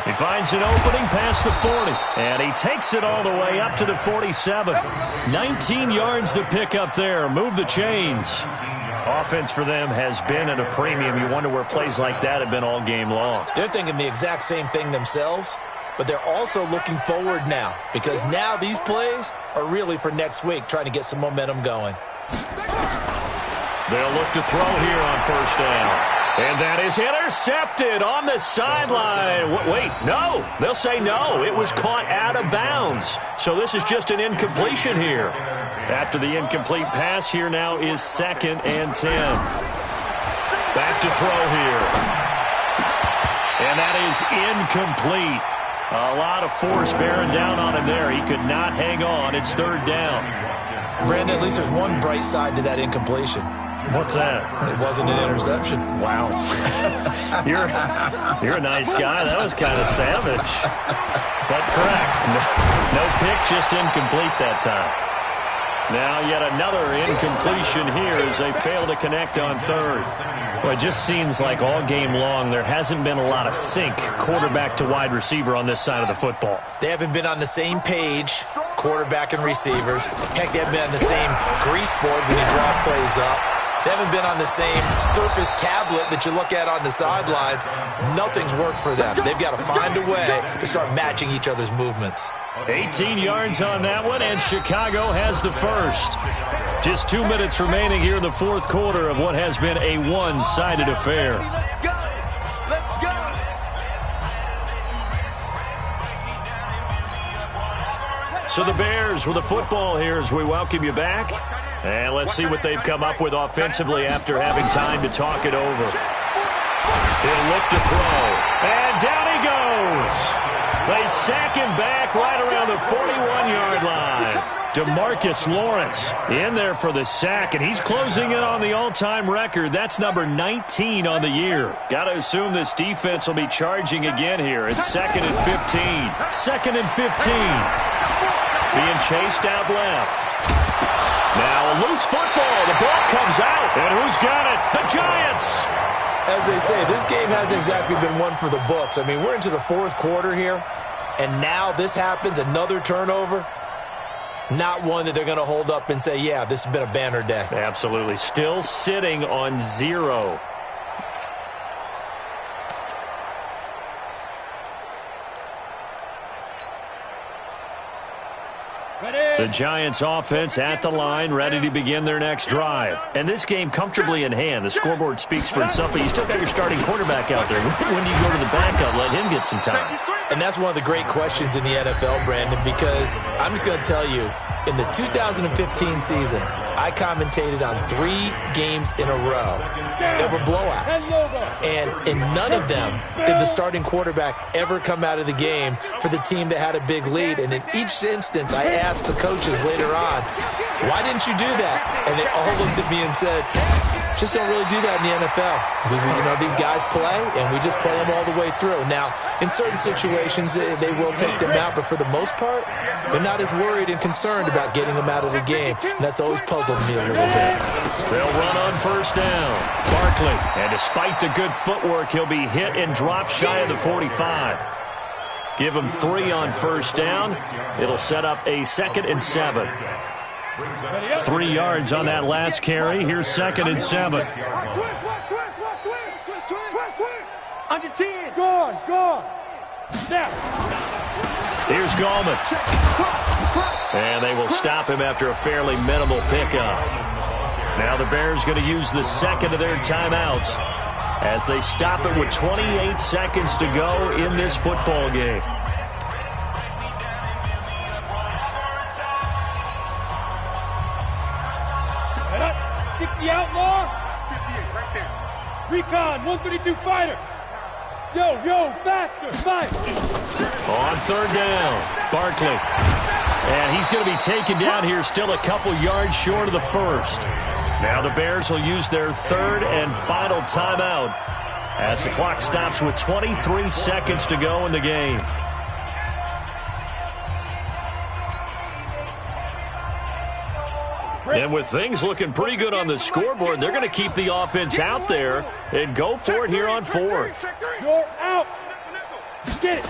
He finds an opening past the 40, and he takes it all the way up to the 47. 19 yards to pick up there. Move the chains. Offense for them has been at a premium. You wonder where plays like that have been all game long. They're thinking the exact same thing themselves, but they're also looking forward now because now these plays are really for next week, trying to get some momentum going. They'll look to throw here on 1st down. And that is intercepted on the sideline. Wait, no. They'll say no. It was caught out of bounds. So this is just an incompletion here. After the incomplete pass, here now is 2nd and 10. Back to throw here. And that is incomplete. A lot of force bearing down on him there. He could not hang on. It's 3rd down. Brandon, at least there's one bright side to that incompletion. What's that? It wasn't an interception. Wow. You're a nice guy. That was kind of savage. But correct. No pick, just incomplete that time. Now yet another incompletion here as they fail to connect on third. Well, it just seems like all game long there hasn't been a lot of sync quarterback to wide receiver on this side of the football. They haven't been on the same page, quarterback and receivers. Heck, they haven't been on the same grease board when you draw plays up. They haven't been on the same Surface tablet that you look at on the sidelines. Nothing's worked for them. They've got to find a way to start matching each other's movements. 18 yards on that one, and Chicago has the first. Just 2 minutes remaining here in the fourth quarter of what has been a one-sided affair. So the Bears with the football here as we welcome you back. And let's see what they've come up with offensively after having time to talk it over. He'll look to throw. And down he goes. They sack him back right around the 41-yard line. DeMarcus Lawrence in there for the sack, and he's closing in on the all-time record. That's number 19 on the year. Got to assume this defense will be charging again here. It's 2nd and 15. 2nd and 15. Being chased out left. Now a loose football. The ball comes out. And who's got it? The Giants. As they say, this game hasn't exactly been one for the books. I mean, we're into the fourth quarter here, and now this happens, another turnover. Not one that they're going to hold up and say, yeah, this has been a banner day. Absolutely. Still sitting on 0. The Giants offense at the line, ready to begin their next drive. And this game comfortably in hand. The scoreboard speaks for itself, but you still got your starting quarterback out there. When do you go to the backup, let him get some time? And that's one of the great questions in the NFL, Brandon, because I'm just going to tell you, in the 2015 season, I commentated on 3 games in a row that were blowouts. And in none of them did the starting quarterback ever come out of the game for the team that had a big lead. And in each instance, I asked the coaches later on, why didn't you do that? And they all looked at me and said, just don't really do that in the NFL. These guys play, and we just play them all the way through. Now, in certain situations, they will take them out, but for the most part, they're not as worried and concerned about getting them out of the game. And that's always puzzled me a little bit. They'll run on first down. Barkley, and despite the good footwork, he'll be hit and dropped shy of the 45. Give him 3 on first down. It'll set up a 2nd and 7. 3 yards on that last carry. Here's 2nd and 7. Under 10. Gone. Snap. Here's Gallman. And they will stop him after a fairly minimal pickup. Now the Bears going to use the second of their timeouts as they stop it with 28 seconds to go in this football game. The outlaw. 58, right there. Recon, 132 fighter. Yo, faster, fight. On third down, Barkley. And he's going to be taken down here still a couple yards short of the first. Now the Bears will use their 3rd and final timeout as the clock stops with 23 seconds to go in the game. And with things looking pretty good on the scoreboard, they're going to keep the offense out there and go for it here on 4th. You're out. Get it.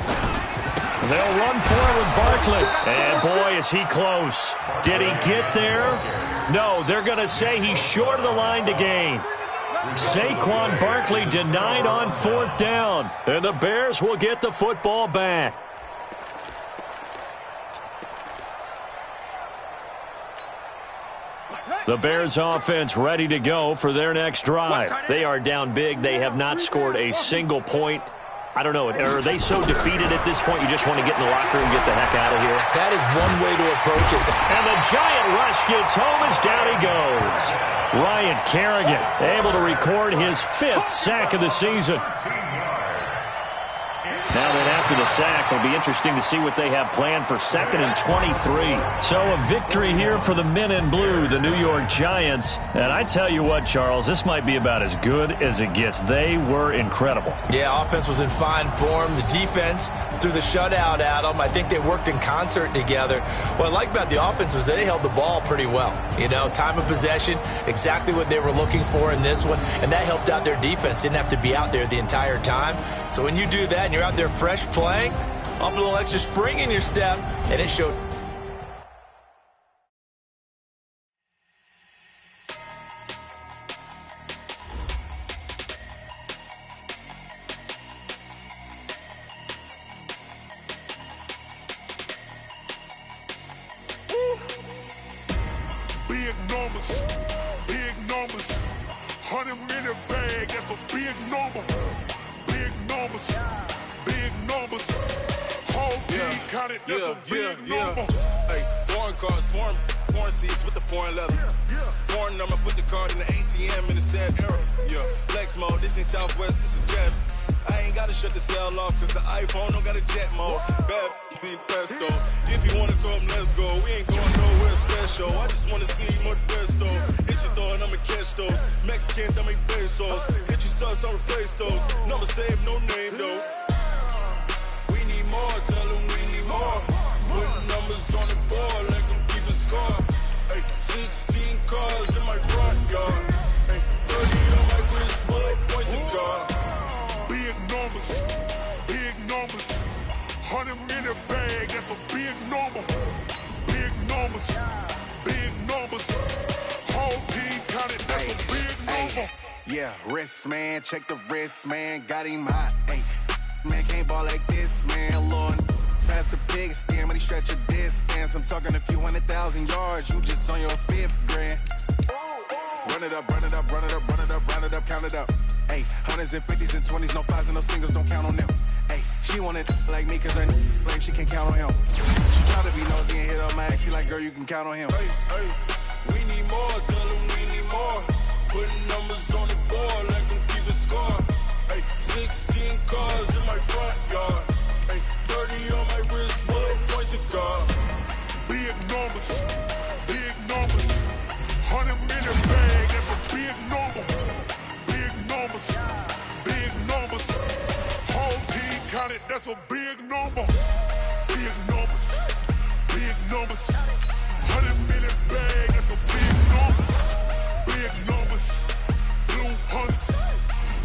They'll run for it with Barkley. And boy, is he close. Did he get there? No, they're going to say he's short of the line to gain. Saquon Barkley denied on 4th down. And the Bears will get the football back. The Bears offense ready to go for their next drive. They are down big. They have not scored a single point. I don't know. Are they so defeated at this point you just want to get in the locker room and get the heck out of here? That is one way to approach it. And the Giant rush gets home as down he goes. Ryan Kerrigan able to record his 5th sack of the season. Now that after the sack, it'll be interesting to see what they have planned for 2nd and 23. So a victory here for the men in blue, the New York Giants. And I tell you what, Charles, this might be about as good as it gets. They were incredible. Yeah, offense was in fine form. The defense through the shutout, Adam. I think they worked in concert together. What I like about the offense was that they held the ball pretty well. You know, time of possession, exactly what they were looking for in this one, and that helped out their defense. Didn't have to be out there the entire time. So when you do that and you're out there fresh playing, up a little extra spring in your step, and it showed. Big numbers, big numbers. 100 in the bag, that's a big number. Big numbers, big numbers. Whole team counted, that's a big number. Hey, foreign cars, foreign seats with the foreign leather. Foreign number, put the card in the ATM in the sad era. Yeah, flex mode, this ain't Southwest, this is Jet. I ain't gotta shut the cell off, cause the iPhone don't got a jet mode. Bad be pesto. If you wanna come, let's go. We ain't going nowhere special. I just wanna see more pesto. Hit your throw and I'ma catch those. Mexican, dame pesos. Hit your sauce, I'll replace those. Number save, no name though. We need more, tell them we need more. Put numbers on the board, let them keep a score. Hey, 16 cars in my front yard. Hey, 30 on my wrist, bullet point to God. Big numbers, big numbers. 100 in the bag, that's a big number. Big numbers, big numbers. Whole team counted, that's a big number. Yeah, wrist man, check the wrist man, got him hot. Ay, man can't ball like this, man. Lord, past the big scam, but he stretch a distance. I'm talking a few 100,000 yards, you just on your 5th grand. Run it up, run it up, run it up, run it up, round it up, count it up. Ay, hundreds and 50s and 20s, no 5s and no singles, don't count on them. Ay, she wanted like me cause her like she can't count on him. She try to be nosy and hit up my ex, she like, girl, you can count on him. Hey, hey, we need more, tell them we need more. Putting numbers on the board, let them keep a score. Hey, 16 cars in my front yard. Hey, 30 on my wrist, bullet point to God. Big numbers, big numbers. 100 in the bag, that's a big number. Big numbers, big numbers. Whole team counted, that's a big number. Big numbers, big numbers. 100 in the bag, that's a big number. Big numbers, blue hunts.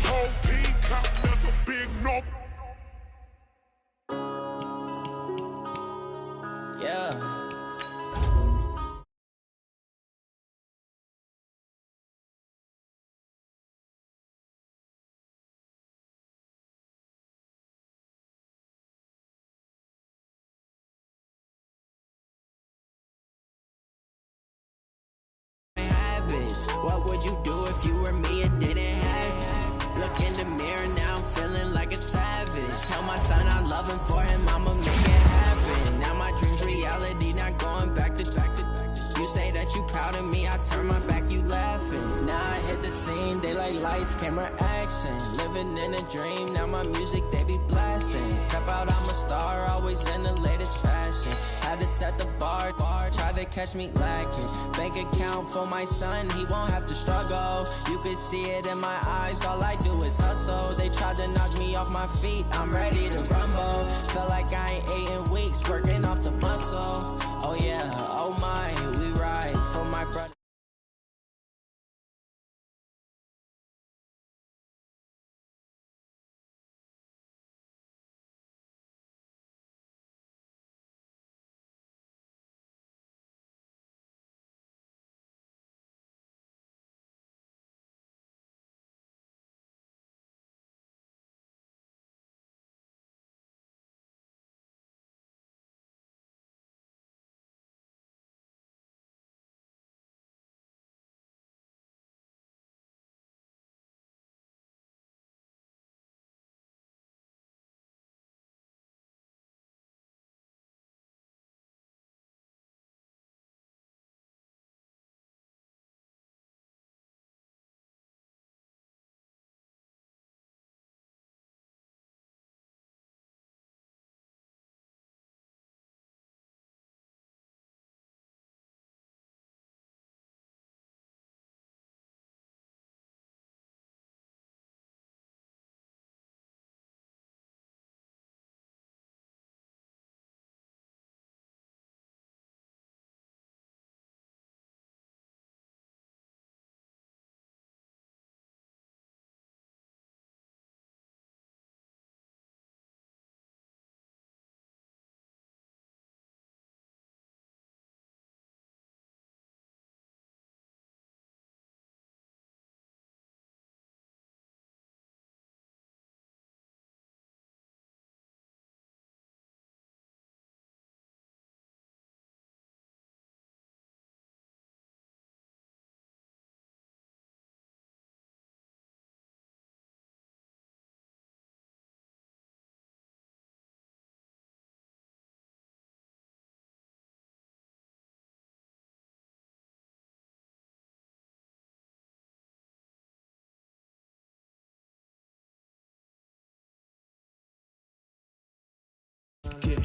Whole team counted, that's a big number. Yeah. What would you do if you were me and didn't have it? Look in the mirror now, I'm feeling like a savage. Tell my son I love him, for him I'ma make it happen. Now my dream's reality, not going back to. You say that you proud of me, I turn my back, you laughing. Now I hit the scene, they like lights, camera, action. Living in a dream, now my music they be blasting. Step out, I'm a star, always in the latest fashion. Had to set the bar, try to catch me lacking. Bank account for my son, he won't have to struggle. You can see it in my eyes, all I do is hustle. They tried to knock me off my feet, I'm ready to rumble. Feel like I ain't ate in weeks, working off the muscle. Oh yeah, oh my, we ride for my brother.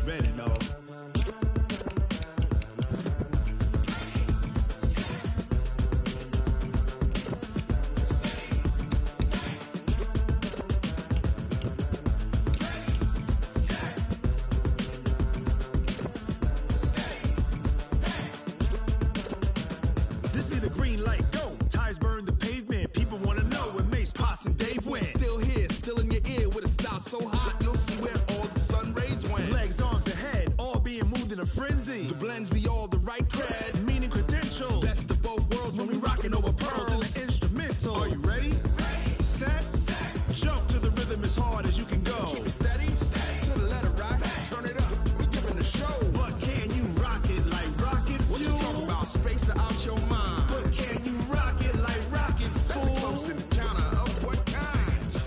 ready, no. This be the green light, go. Tires burn the pavement. People want to know where Mace, Poss, and Dave went. Still here, still in your ear with a style so hot, you'll see where all the sun rays went. Legs, arms, and head, all being moved in a frenzy. The blends be all the right cred, meaning credentials. Best of both worlds when we rockin' over pearls in the instrumental. Are you ready? Set, jump to the rhythm as hard as you can go. Keep it steady, to the letter right. Turn it up, we giving the show. But can you rock it like rocket fuel? What you talking about? Space out your mind. But can you rock it like rockets, fool? That's a close encounter of what kind?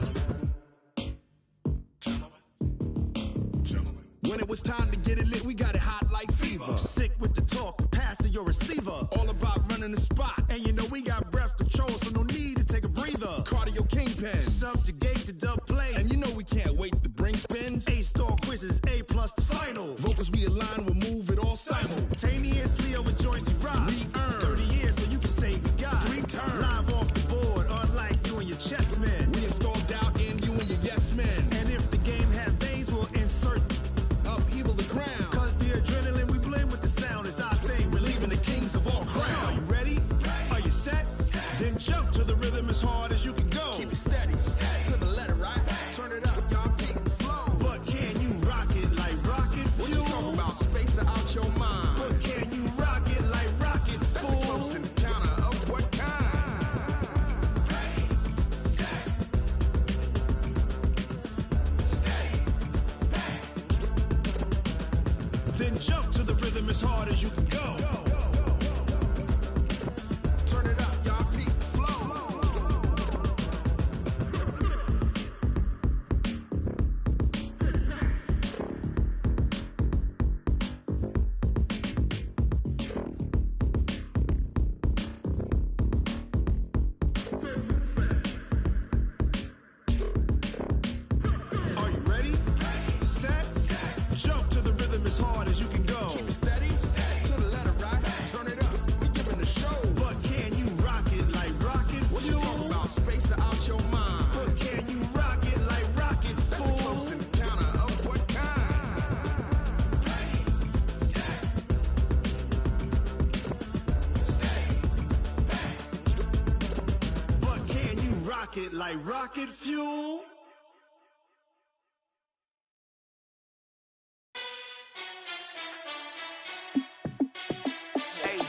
Gentlemen. When it was time to get it lit, we got it hot like fever. Sick with the talk, passing your receiver. All about running the spot. And you know we got breath control, so no need to take a breather. Cardio kingpin, subjugate the dub play. And you know we can't wait to bring spins. A-star quizzes, A+ the final. Vocals we align, we'll move it all simultaneously over joints we rock. We earn 30 years, so you can say we got 3 turns. Live off the board, unlike you and your chess men. We installed doubt in you and your yes men. And if the game had veins, we'll insert upheaval the ground. Cause the adrenaline we blend with the sound is our thing. We're leaving the kings of all crowns. So are you ready? Are you set? Then jump to the rhythm as hard as you can go. Keep it steady, to the letter right. Turn it up, y'all keep the flow. But can you rock it like rocket fuel? What you talking about? Space out your mind. But can you rock it like rockets, fool? That's a close encounter of what kind? Then jump to the rhythm as hard as you can go. Turn it up, y'all keep the flow. Are you ready? Set, jump to the rhythm as hard as you can go. Keep it steady, to the letter right. Turn it up, we giving the show. But can you rock it like rocket fuel? What you talking about? Space out your mind. But can you rock it like rockets, fool? That's a close encounter of what kind? But can you rock it like rocket fuel? Hey,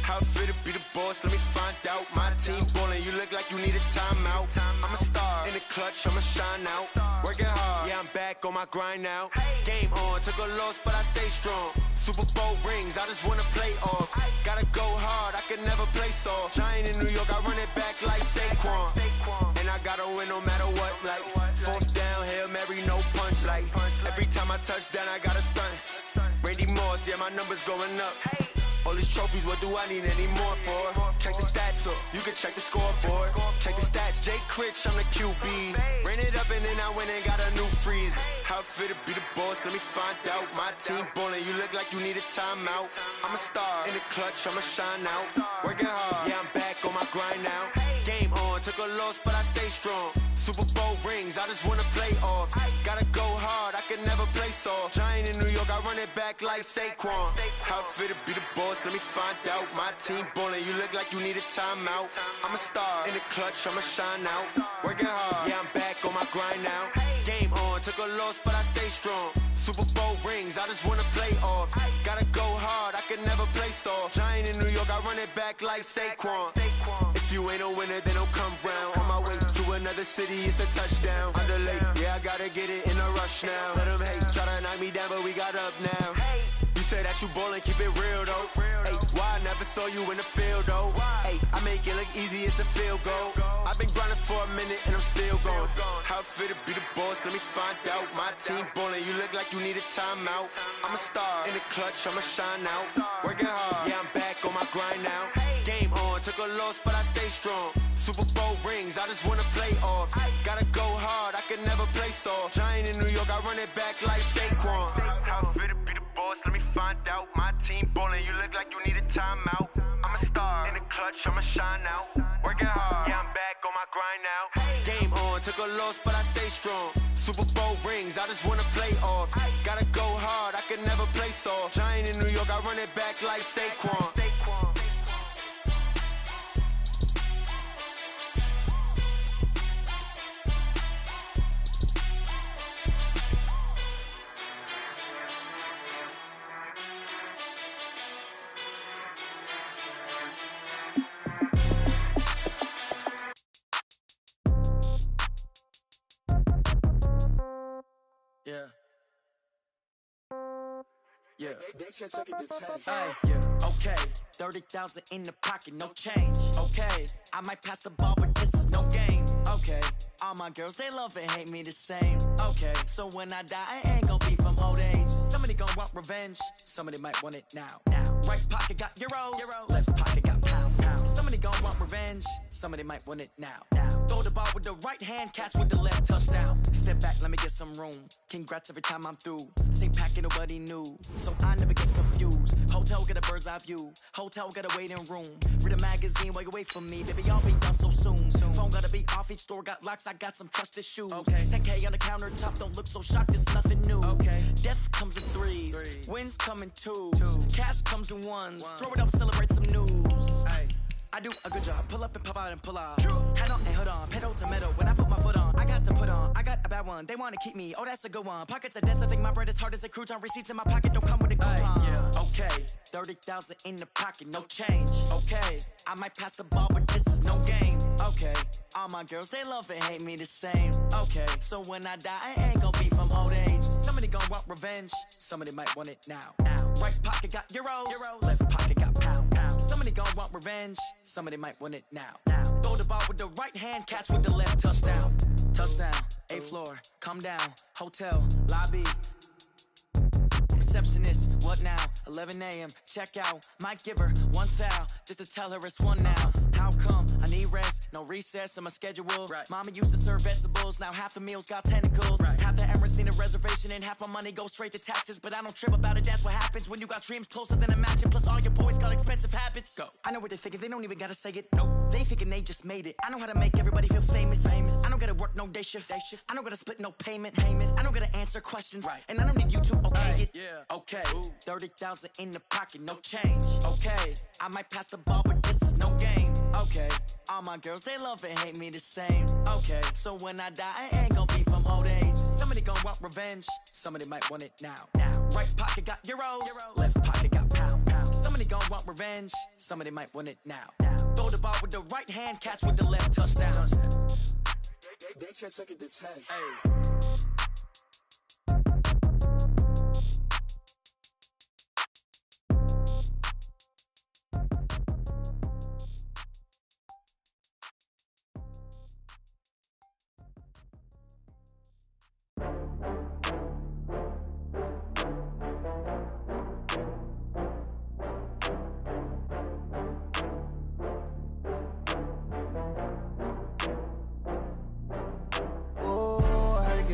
how fit to be the boss? Let me find out. My team ballin', you look like you need a timeout. I'm a star in the clutch, I'ma shine out. Working hard, yeah, I'm back on my grind now. Game on, took a loss, but I stay strong. Super Bowl rings, I just wanna play off. Gotta go hard, I can never play soft. Giant in New York, I run it back like Saquon. And I gotta win no matter what, like 4th down, Hail Mary, no punch. Like every time I touch down, I gotta stunt. Randy Moss, yeah, my numbers going up. All these trophies, what do I need any more for? Check the stats up, you can check the scoreboard. Check the stats, Jay Critch, I'm the QB. Ran it up and then I went and got a new freeze. How fit to be the boss, let me find out. My team ballin', you look like you need a timeout. I'm a star in the clutch, I'ma shine out. Working hard, yeah, I'm back on my grind now. Game on, took a loss, but I stay strong. Super Bowl rings, I just wanna play off. Gotta go hard, I can never play soft. Giant in New York, I run it back like Saquon. How fit to be the boss, let me find out. My team ballin', you look like you need a timeout. I'm a star in the clutch, I'ma shine out. Working hard, yeah, I'm back on my grind now. Game on, took a loss, but I stay strong. Super Bowl rings, I just wanna play off. Gotta go hard, I can never play soft. Giant in New York, I run it back like Saquon. If you ain't a winner, then don't come round. On my way to another city, it's a touchdown. Underlay, yeah, I gotta get it in a rush now. Let them hate, try to knock me down, but we got up now. You say that you ballin', keep it real though. Hey, why I never saw you in the field though? Hey, I make it look easy, it's a field goal. I've been grinding for a minute and I'm still going. How fit to be the boss, let me find out. My team ballin', you look like you need a timeout. I'm a star in the clutch, I'ma shine out. Working hard, yeah, I'm back on my grind now. Game on, took a loss, but I stay strong. Super Bowl rings, I just wanna play off. Gotta go hard, I can never play face off. Giant in New York, I run it back like Saquon. How fit to be the boss, let me find out. My team ballin', you look like you need a timeout. I'm a star, in the clutch, I'ma shine out. Working hard, yeah, I'm back on my grind now. Game on, took a loss, but I stay strong. Super Bowl rings, I just wanna play off. Gotta go hard, I can never play soft. Giant in New York, I run it back like Saquon. Yeah. Yeah. Hey, yeah. Okay. 30,000 in the pocket, no change. Okay. I might pass the ball, but this is no game. Okay. All my girls, they love and hate me the same. Okay. So when I die, I ain't gon' be from old age. Somebody gon' want revenge. Somebody might want it now. Right pocket got euros. Left pocket got pound. Somebody gon' want revenge. Somebody might want it now. Throw the ball with the right hand, catch with the left, touchdown. Step back, let me get some room. Congrats every time I'm through. Same packet, nobody knew. So I never get confused. Hotel get a bird's eye view. Hotel get a waiting room. Read a magazine while you wait for me. Baby, I'll be done so soon. Phone gotta be off, each store got locks. I got some trusted shoes. Okay. 10K on the countertop, don't look so shocked, it's nothing new. Okay. Death comes in threes. Wins come in twos. Cash comes in ones. Throw it up, celebrate some news. Ay. I do a good job, pull up and pop out and pull out. Head on and hood on, pedal to metal. When I put my foot on, I got to put on. I got a bad one, they wanna keep me. Oh, that's a good one. Pockets are dense, I think my bread is hard as a crouton. Receipts in my pocket don't come with a coupon. Yeah. Okay, 30,000 in the pocket, no change. Okay, I might pass the ball, but this is no game. Okay, all my girls, they love and hate me the same. Okay, so when I die, I ain't gon' be from old age. Somebody gon' want revenge, somebody might want it now. Right pocket got euros. Left pocket got pound. Somebody gon' want revenge, somebody might want it now. Throw the ball with the right hand, catch with the left, touchdown. Touchdown, 8th floor, come down, hotel, lobby. Receptionist, what now? 11 a.m., check out. Might give her one foul, just to tell her it's one now. How come? I need rest, no recess in my schedule. Right. Mama used to serve vegetables, now half the meals got tentacles. Right. Half the Emirates need a reservation and half my money goes straight to taxes. But I don't trip about it, that's what happens when you got dreams closer than a match. And plus all your boys got expensive habits. Go. I know what they're thinking, they don't even gotta say it. Nope. They thinking they just made it. I know how to make everybody feel famous. I don't gotta work no day shift. I don't gotta split no payment. I don't gotta answer questions. Right. And I don't need you to okay it. Yeah. Okay, 30,000 in the pocket, no change. Okay, I might pass the ball, but this is no game. Okay, all my girls, they love and hate me the same. Okay, so when I die, I ain't gon' be from old age. Somebody gon' want revenge, somebody might want it now. Right pocket got euros. Left pocket got pound. Somebody gon' want revenge, somebody might want it now. Throw the ball with the right hand, catch with the left, touchdown. They can't take it to 10. Hey.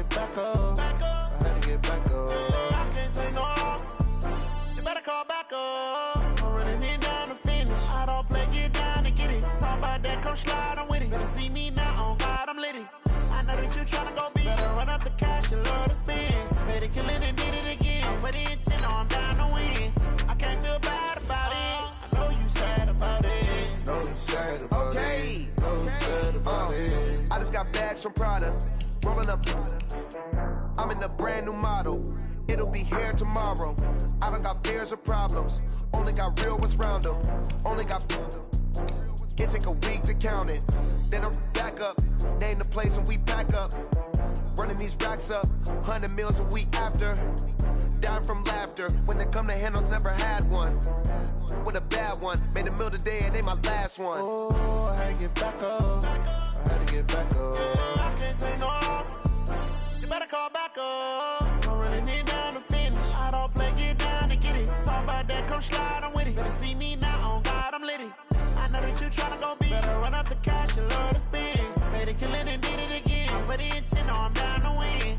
Back up. I had to get back up. I can't take no loss. You better call back up. I'm running it down to finish. I don't play, get down to get it. Talk about that, come slide, I'm with it. Better see me now, on God, I'm litty. I know that you tryna go big. Better run up the cash, you love to spend. Better kill it and did it again. With the intent, no, I'm down to win. I can't feel bad about it. I know you sad about it. Know you sad about it. Know you sad about it. I just got bags from Prada. Rolling up, I'm in a brand new model. It'll be here tomorrow. I don't got fears or problems. Only got real ones round them. Only got. It take a week to count it. Then I'm back up. Name the place and we pack up. Running these racks up. 100 meals a week after. Down from laughter. When they come to handles, never had one. With a bad one. Made a meal today and they my last one. Oh, I had to get back up. I had to get back up. I can't take no loss. You better call back up. I'm running it down to finish. I don't play, get down to get it. Talk about that, come slide, I'm with it. Better see me now, on God, I'm litty. I know that you tryna go big. Better run up the cash, you love to spend. Better kill it and did it again. But the intent, no, I'm down to win.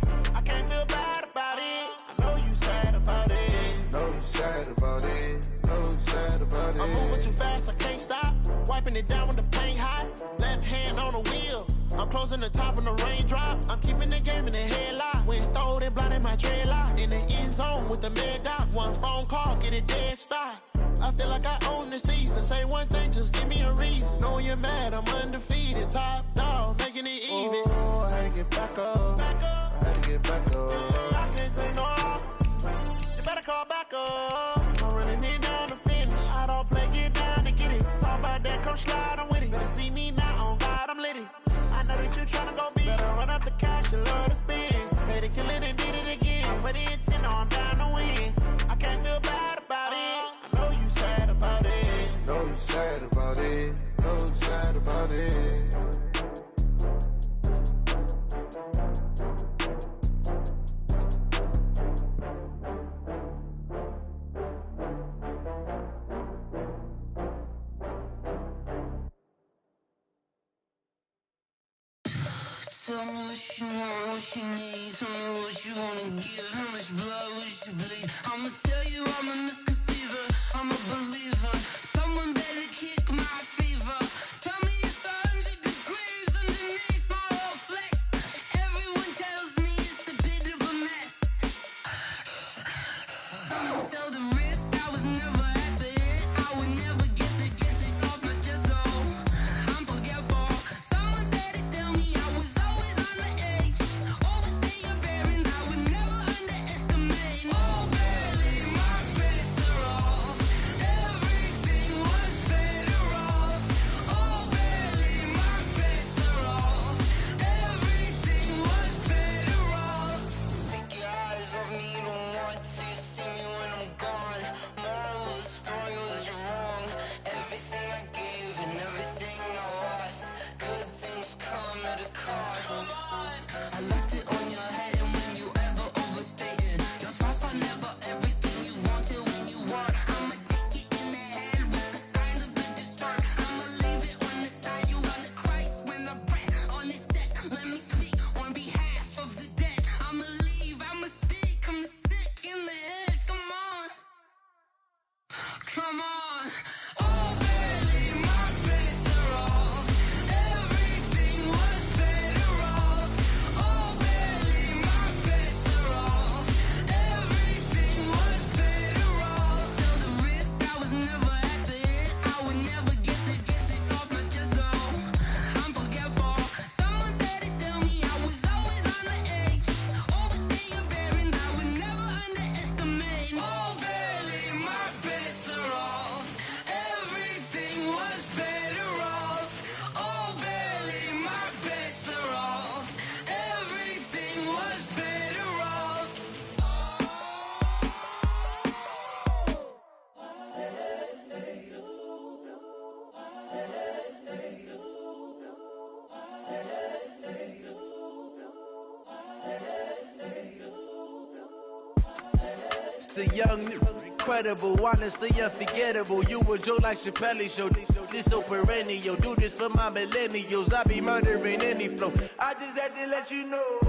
fast, I can't stop. Wiping it down when the paint hot. Left hand on the wheel. I'm closing the top when the raindrop. I'm keeping the game in the headlock. When throwed and blinded my dreadlock. In the end zone with the mad dot. One phone call, get it dead stop. I feel like I own the season. Say one thing, just give me a reason. Knowing you're mad, I'm undefeated. Top dog, making it even. Oh, I had to get back up. I had to get back up. I can't take no off. You better call back up. I'm running it down to finish. I don't play, get down to get it. Talk about that, come slide, I'm with it. Better see me now, on God, I'm litty. I know that you tryna go big. Better run up the cash, you love to spend. Better kill it and did it again. I'm with the intent, no, I'm down to win. I can't feel bad about it. I know you sad about it. Know you sad about it. Know you sad about it. Tell me what you want, what you need. Tell me what you wanna give. How much blood would you bleed? I'ma tell you I'm a misconceiver. I'm a believer. Someone better kick my fever. Tell me it's 100 degrees underneath my whole flesh. Everyone tells me it's a bit of a mess. I'ma tell the risk I was never at the end. I would never get it off my chest though. I'm forgetful. Someone better tell me I was always on the edge. Overstay your bearings, I would never underestimate. Oh, barely, my bets are off. Everything was better off. Oh, barely, my bets are off. Everything was better off. Take your eyes off me, don't want to see me when I'm gone. Moral of the story was you're wrong. Everything I gave and everything I lost. Good things come at a cost. I left it on your head, and when you ever overstated, your thoughts are never everything you wanted when you want. I'ma take it in the head with the signs of the distort. I'ma leave it on the side. You on the Christ when the breath on this set. Let me speak on behalf of the dead. I'ma leave, I'ma speak. I'm sick in the head. Come on, come on. Oh, barely, my bets are off. Everything was better off. Oh, barely, my bets are off. Everything was better off. Till the risk, I was never at the end. I would never get it off my chest though. I'm forgetful. Someone better tell me I was always on the edge. Overstay your bearings, I would never underestimate. Oh, barely, my bets are off. Everything was better off. Oh, barely, my bets are off. Everything was better off. It's the young, incredible, honestly unforgettable. You a Joe like Chappelle show. This so perennial. Do this for my millennials. I be murdering any flow. I just had to let you know.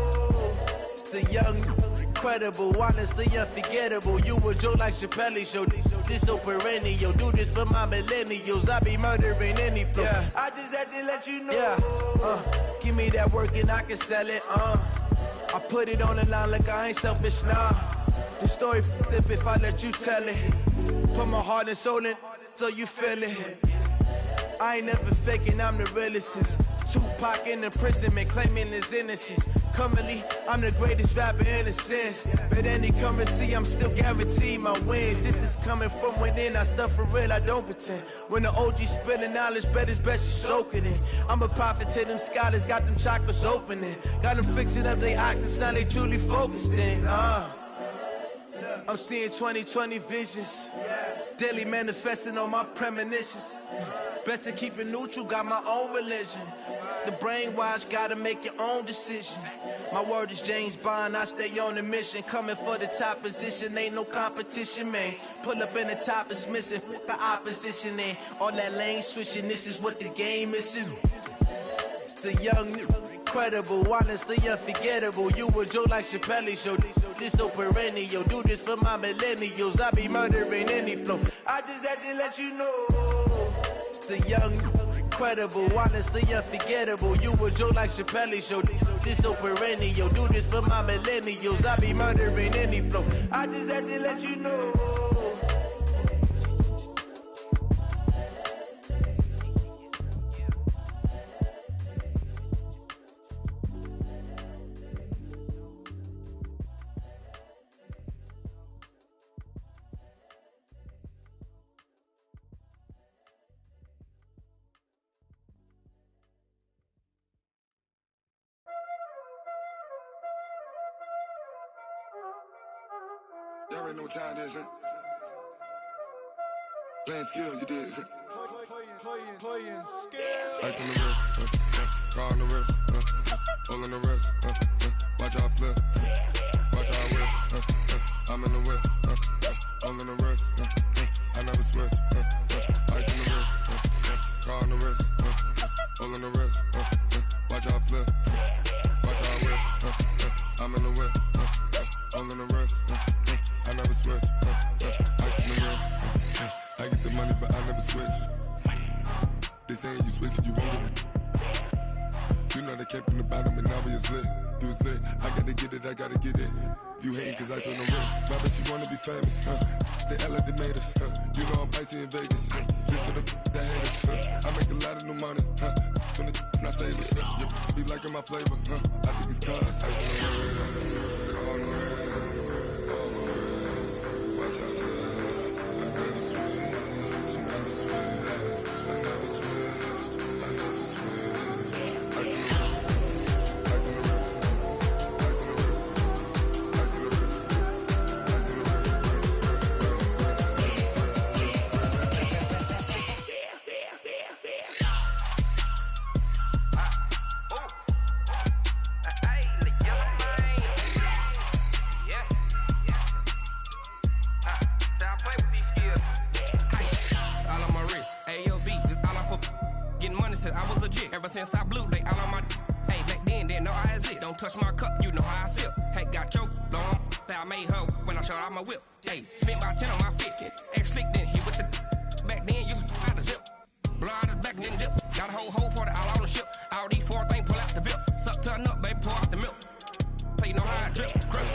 It's the young, incredible, honestly unforgettable. You a Joe like Chappelle show. This so perennial. Do this for my millennials. I be murdering any flow. Yeah. I just had to let you know. Yeah. Give me that work and I can sell it. I put it on the line like I ain't selfish, nah. The story flip if I let you tell it. Put my heart and soul in so you feel it. I ain't never faking, I'm the realest since Tupac in imprisonment, claiming his innocence. Currently, I'm the greatest rapper in a sense. But any currency, I'm still guaranteed my wins. This is coming from within, I stuff for real, I don't pretend. When the OG spilling knowledge, bet it's best you soak it in. I'm a prophet to them scholars, got them chakras opening. Got them fixing up their octaves, now they truly focused in. I'm seeing 2020 visions. Daily manifesting on my premonitions. Best to keep it neutral, got my own religion. The brainwash, gotta make your own decision. My word is James Bond, I stay on a mission. Coming for the top position, ain't no competition, man. Pull up in the top, it's missing, the opposition in. All that lane switching, this is what the game is in. It's the young, incredible, honestly unforgettable. You a Joe like Chappelle show. This so perennial. Do this for my millennials. I be murdering any flow. I just had to let you know. the young, incredible, honestly unforgettable. You a Joe like Chappelle show. This so perennial. Do this for my millennials. I be murdering any flow. I just had to let you know. Y'all already know what time it is, huh? Playing skills, you did. Playing skills. Ice on the wrist, car on the wrist, all on the wrist, watch how I flip, watch how I whip, I'm in the whip, all on the wrist, I never switch, ice on the wrist, car on the wrist, all on the wrist, watch how I flip, watch how I whip, I'm in the whip, all on the wrist, I never switch, ice on the wrist, I get the money but I never switch. They saying you switch, you won't get it. You know they came from the bottom and now we is lit. You was lit, I gotta get it, I gotta get it. You hating cause ice on the wrist. My bitch, you wanna be famous, They act like they made us, You know I'm icy in Vegas, This for the that hate us, I make a lot of new money, When it's not savers, You be liking my flavor, I think it's cause ice on the wrist, car on the wrist, all on the wrist, watch out for this. I never switch, you never switch, I never switch, I never switch. Ice on the wrist, ice on the wrist, ice on the wrist, ice on the wrist, ice on the wrist, I was legit. Ever since I blew, they all on my hey, back then, didn't know I exist. Don't touch my cup, you know how I sip. Hey, got choked, long. Say I made her when I showed out my whip. Hey, spent about 10 on my fit. Ex slick, then hit with the back then, used to out the zip. Blow out the back, then dip. Got a whole party all on the ship. All these four things, pull out the VIP. Suck to a nut, baby, pour out the milk. So you know how I drip. Crush.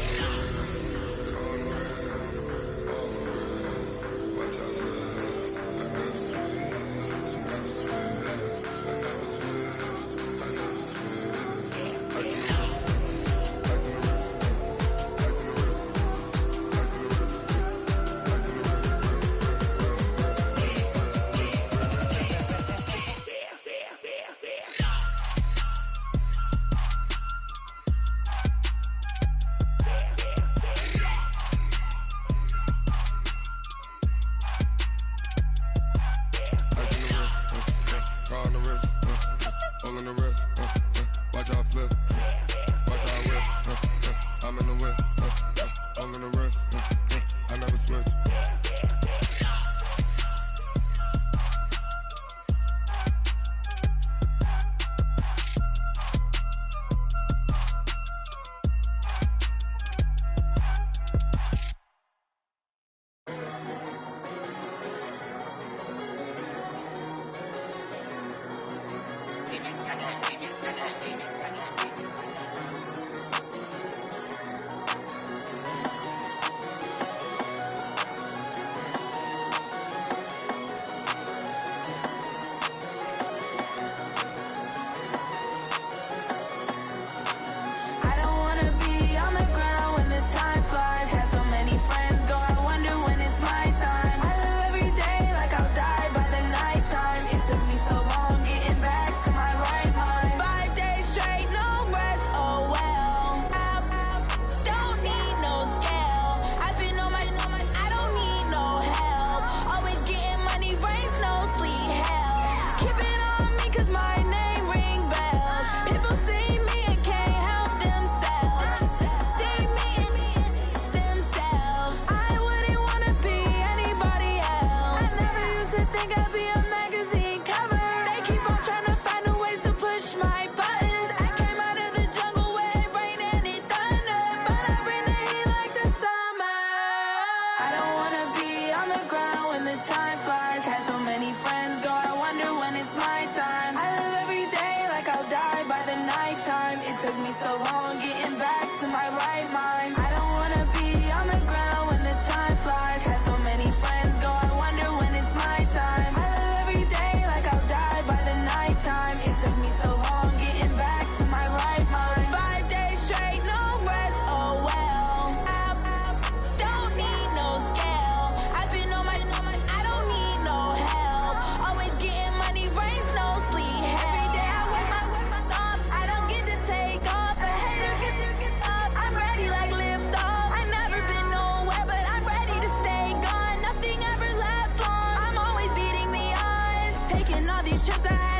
these trips I had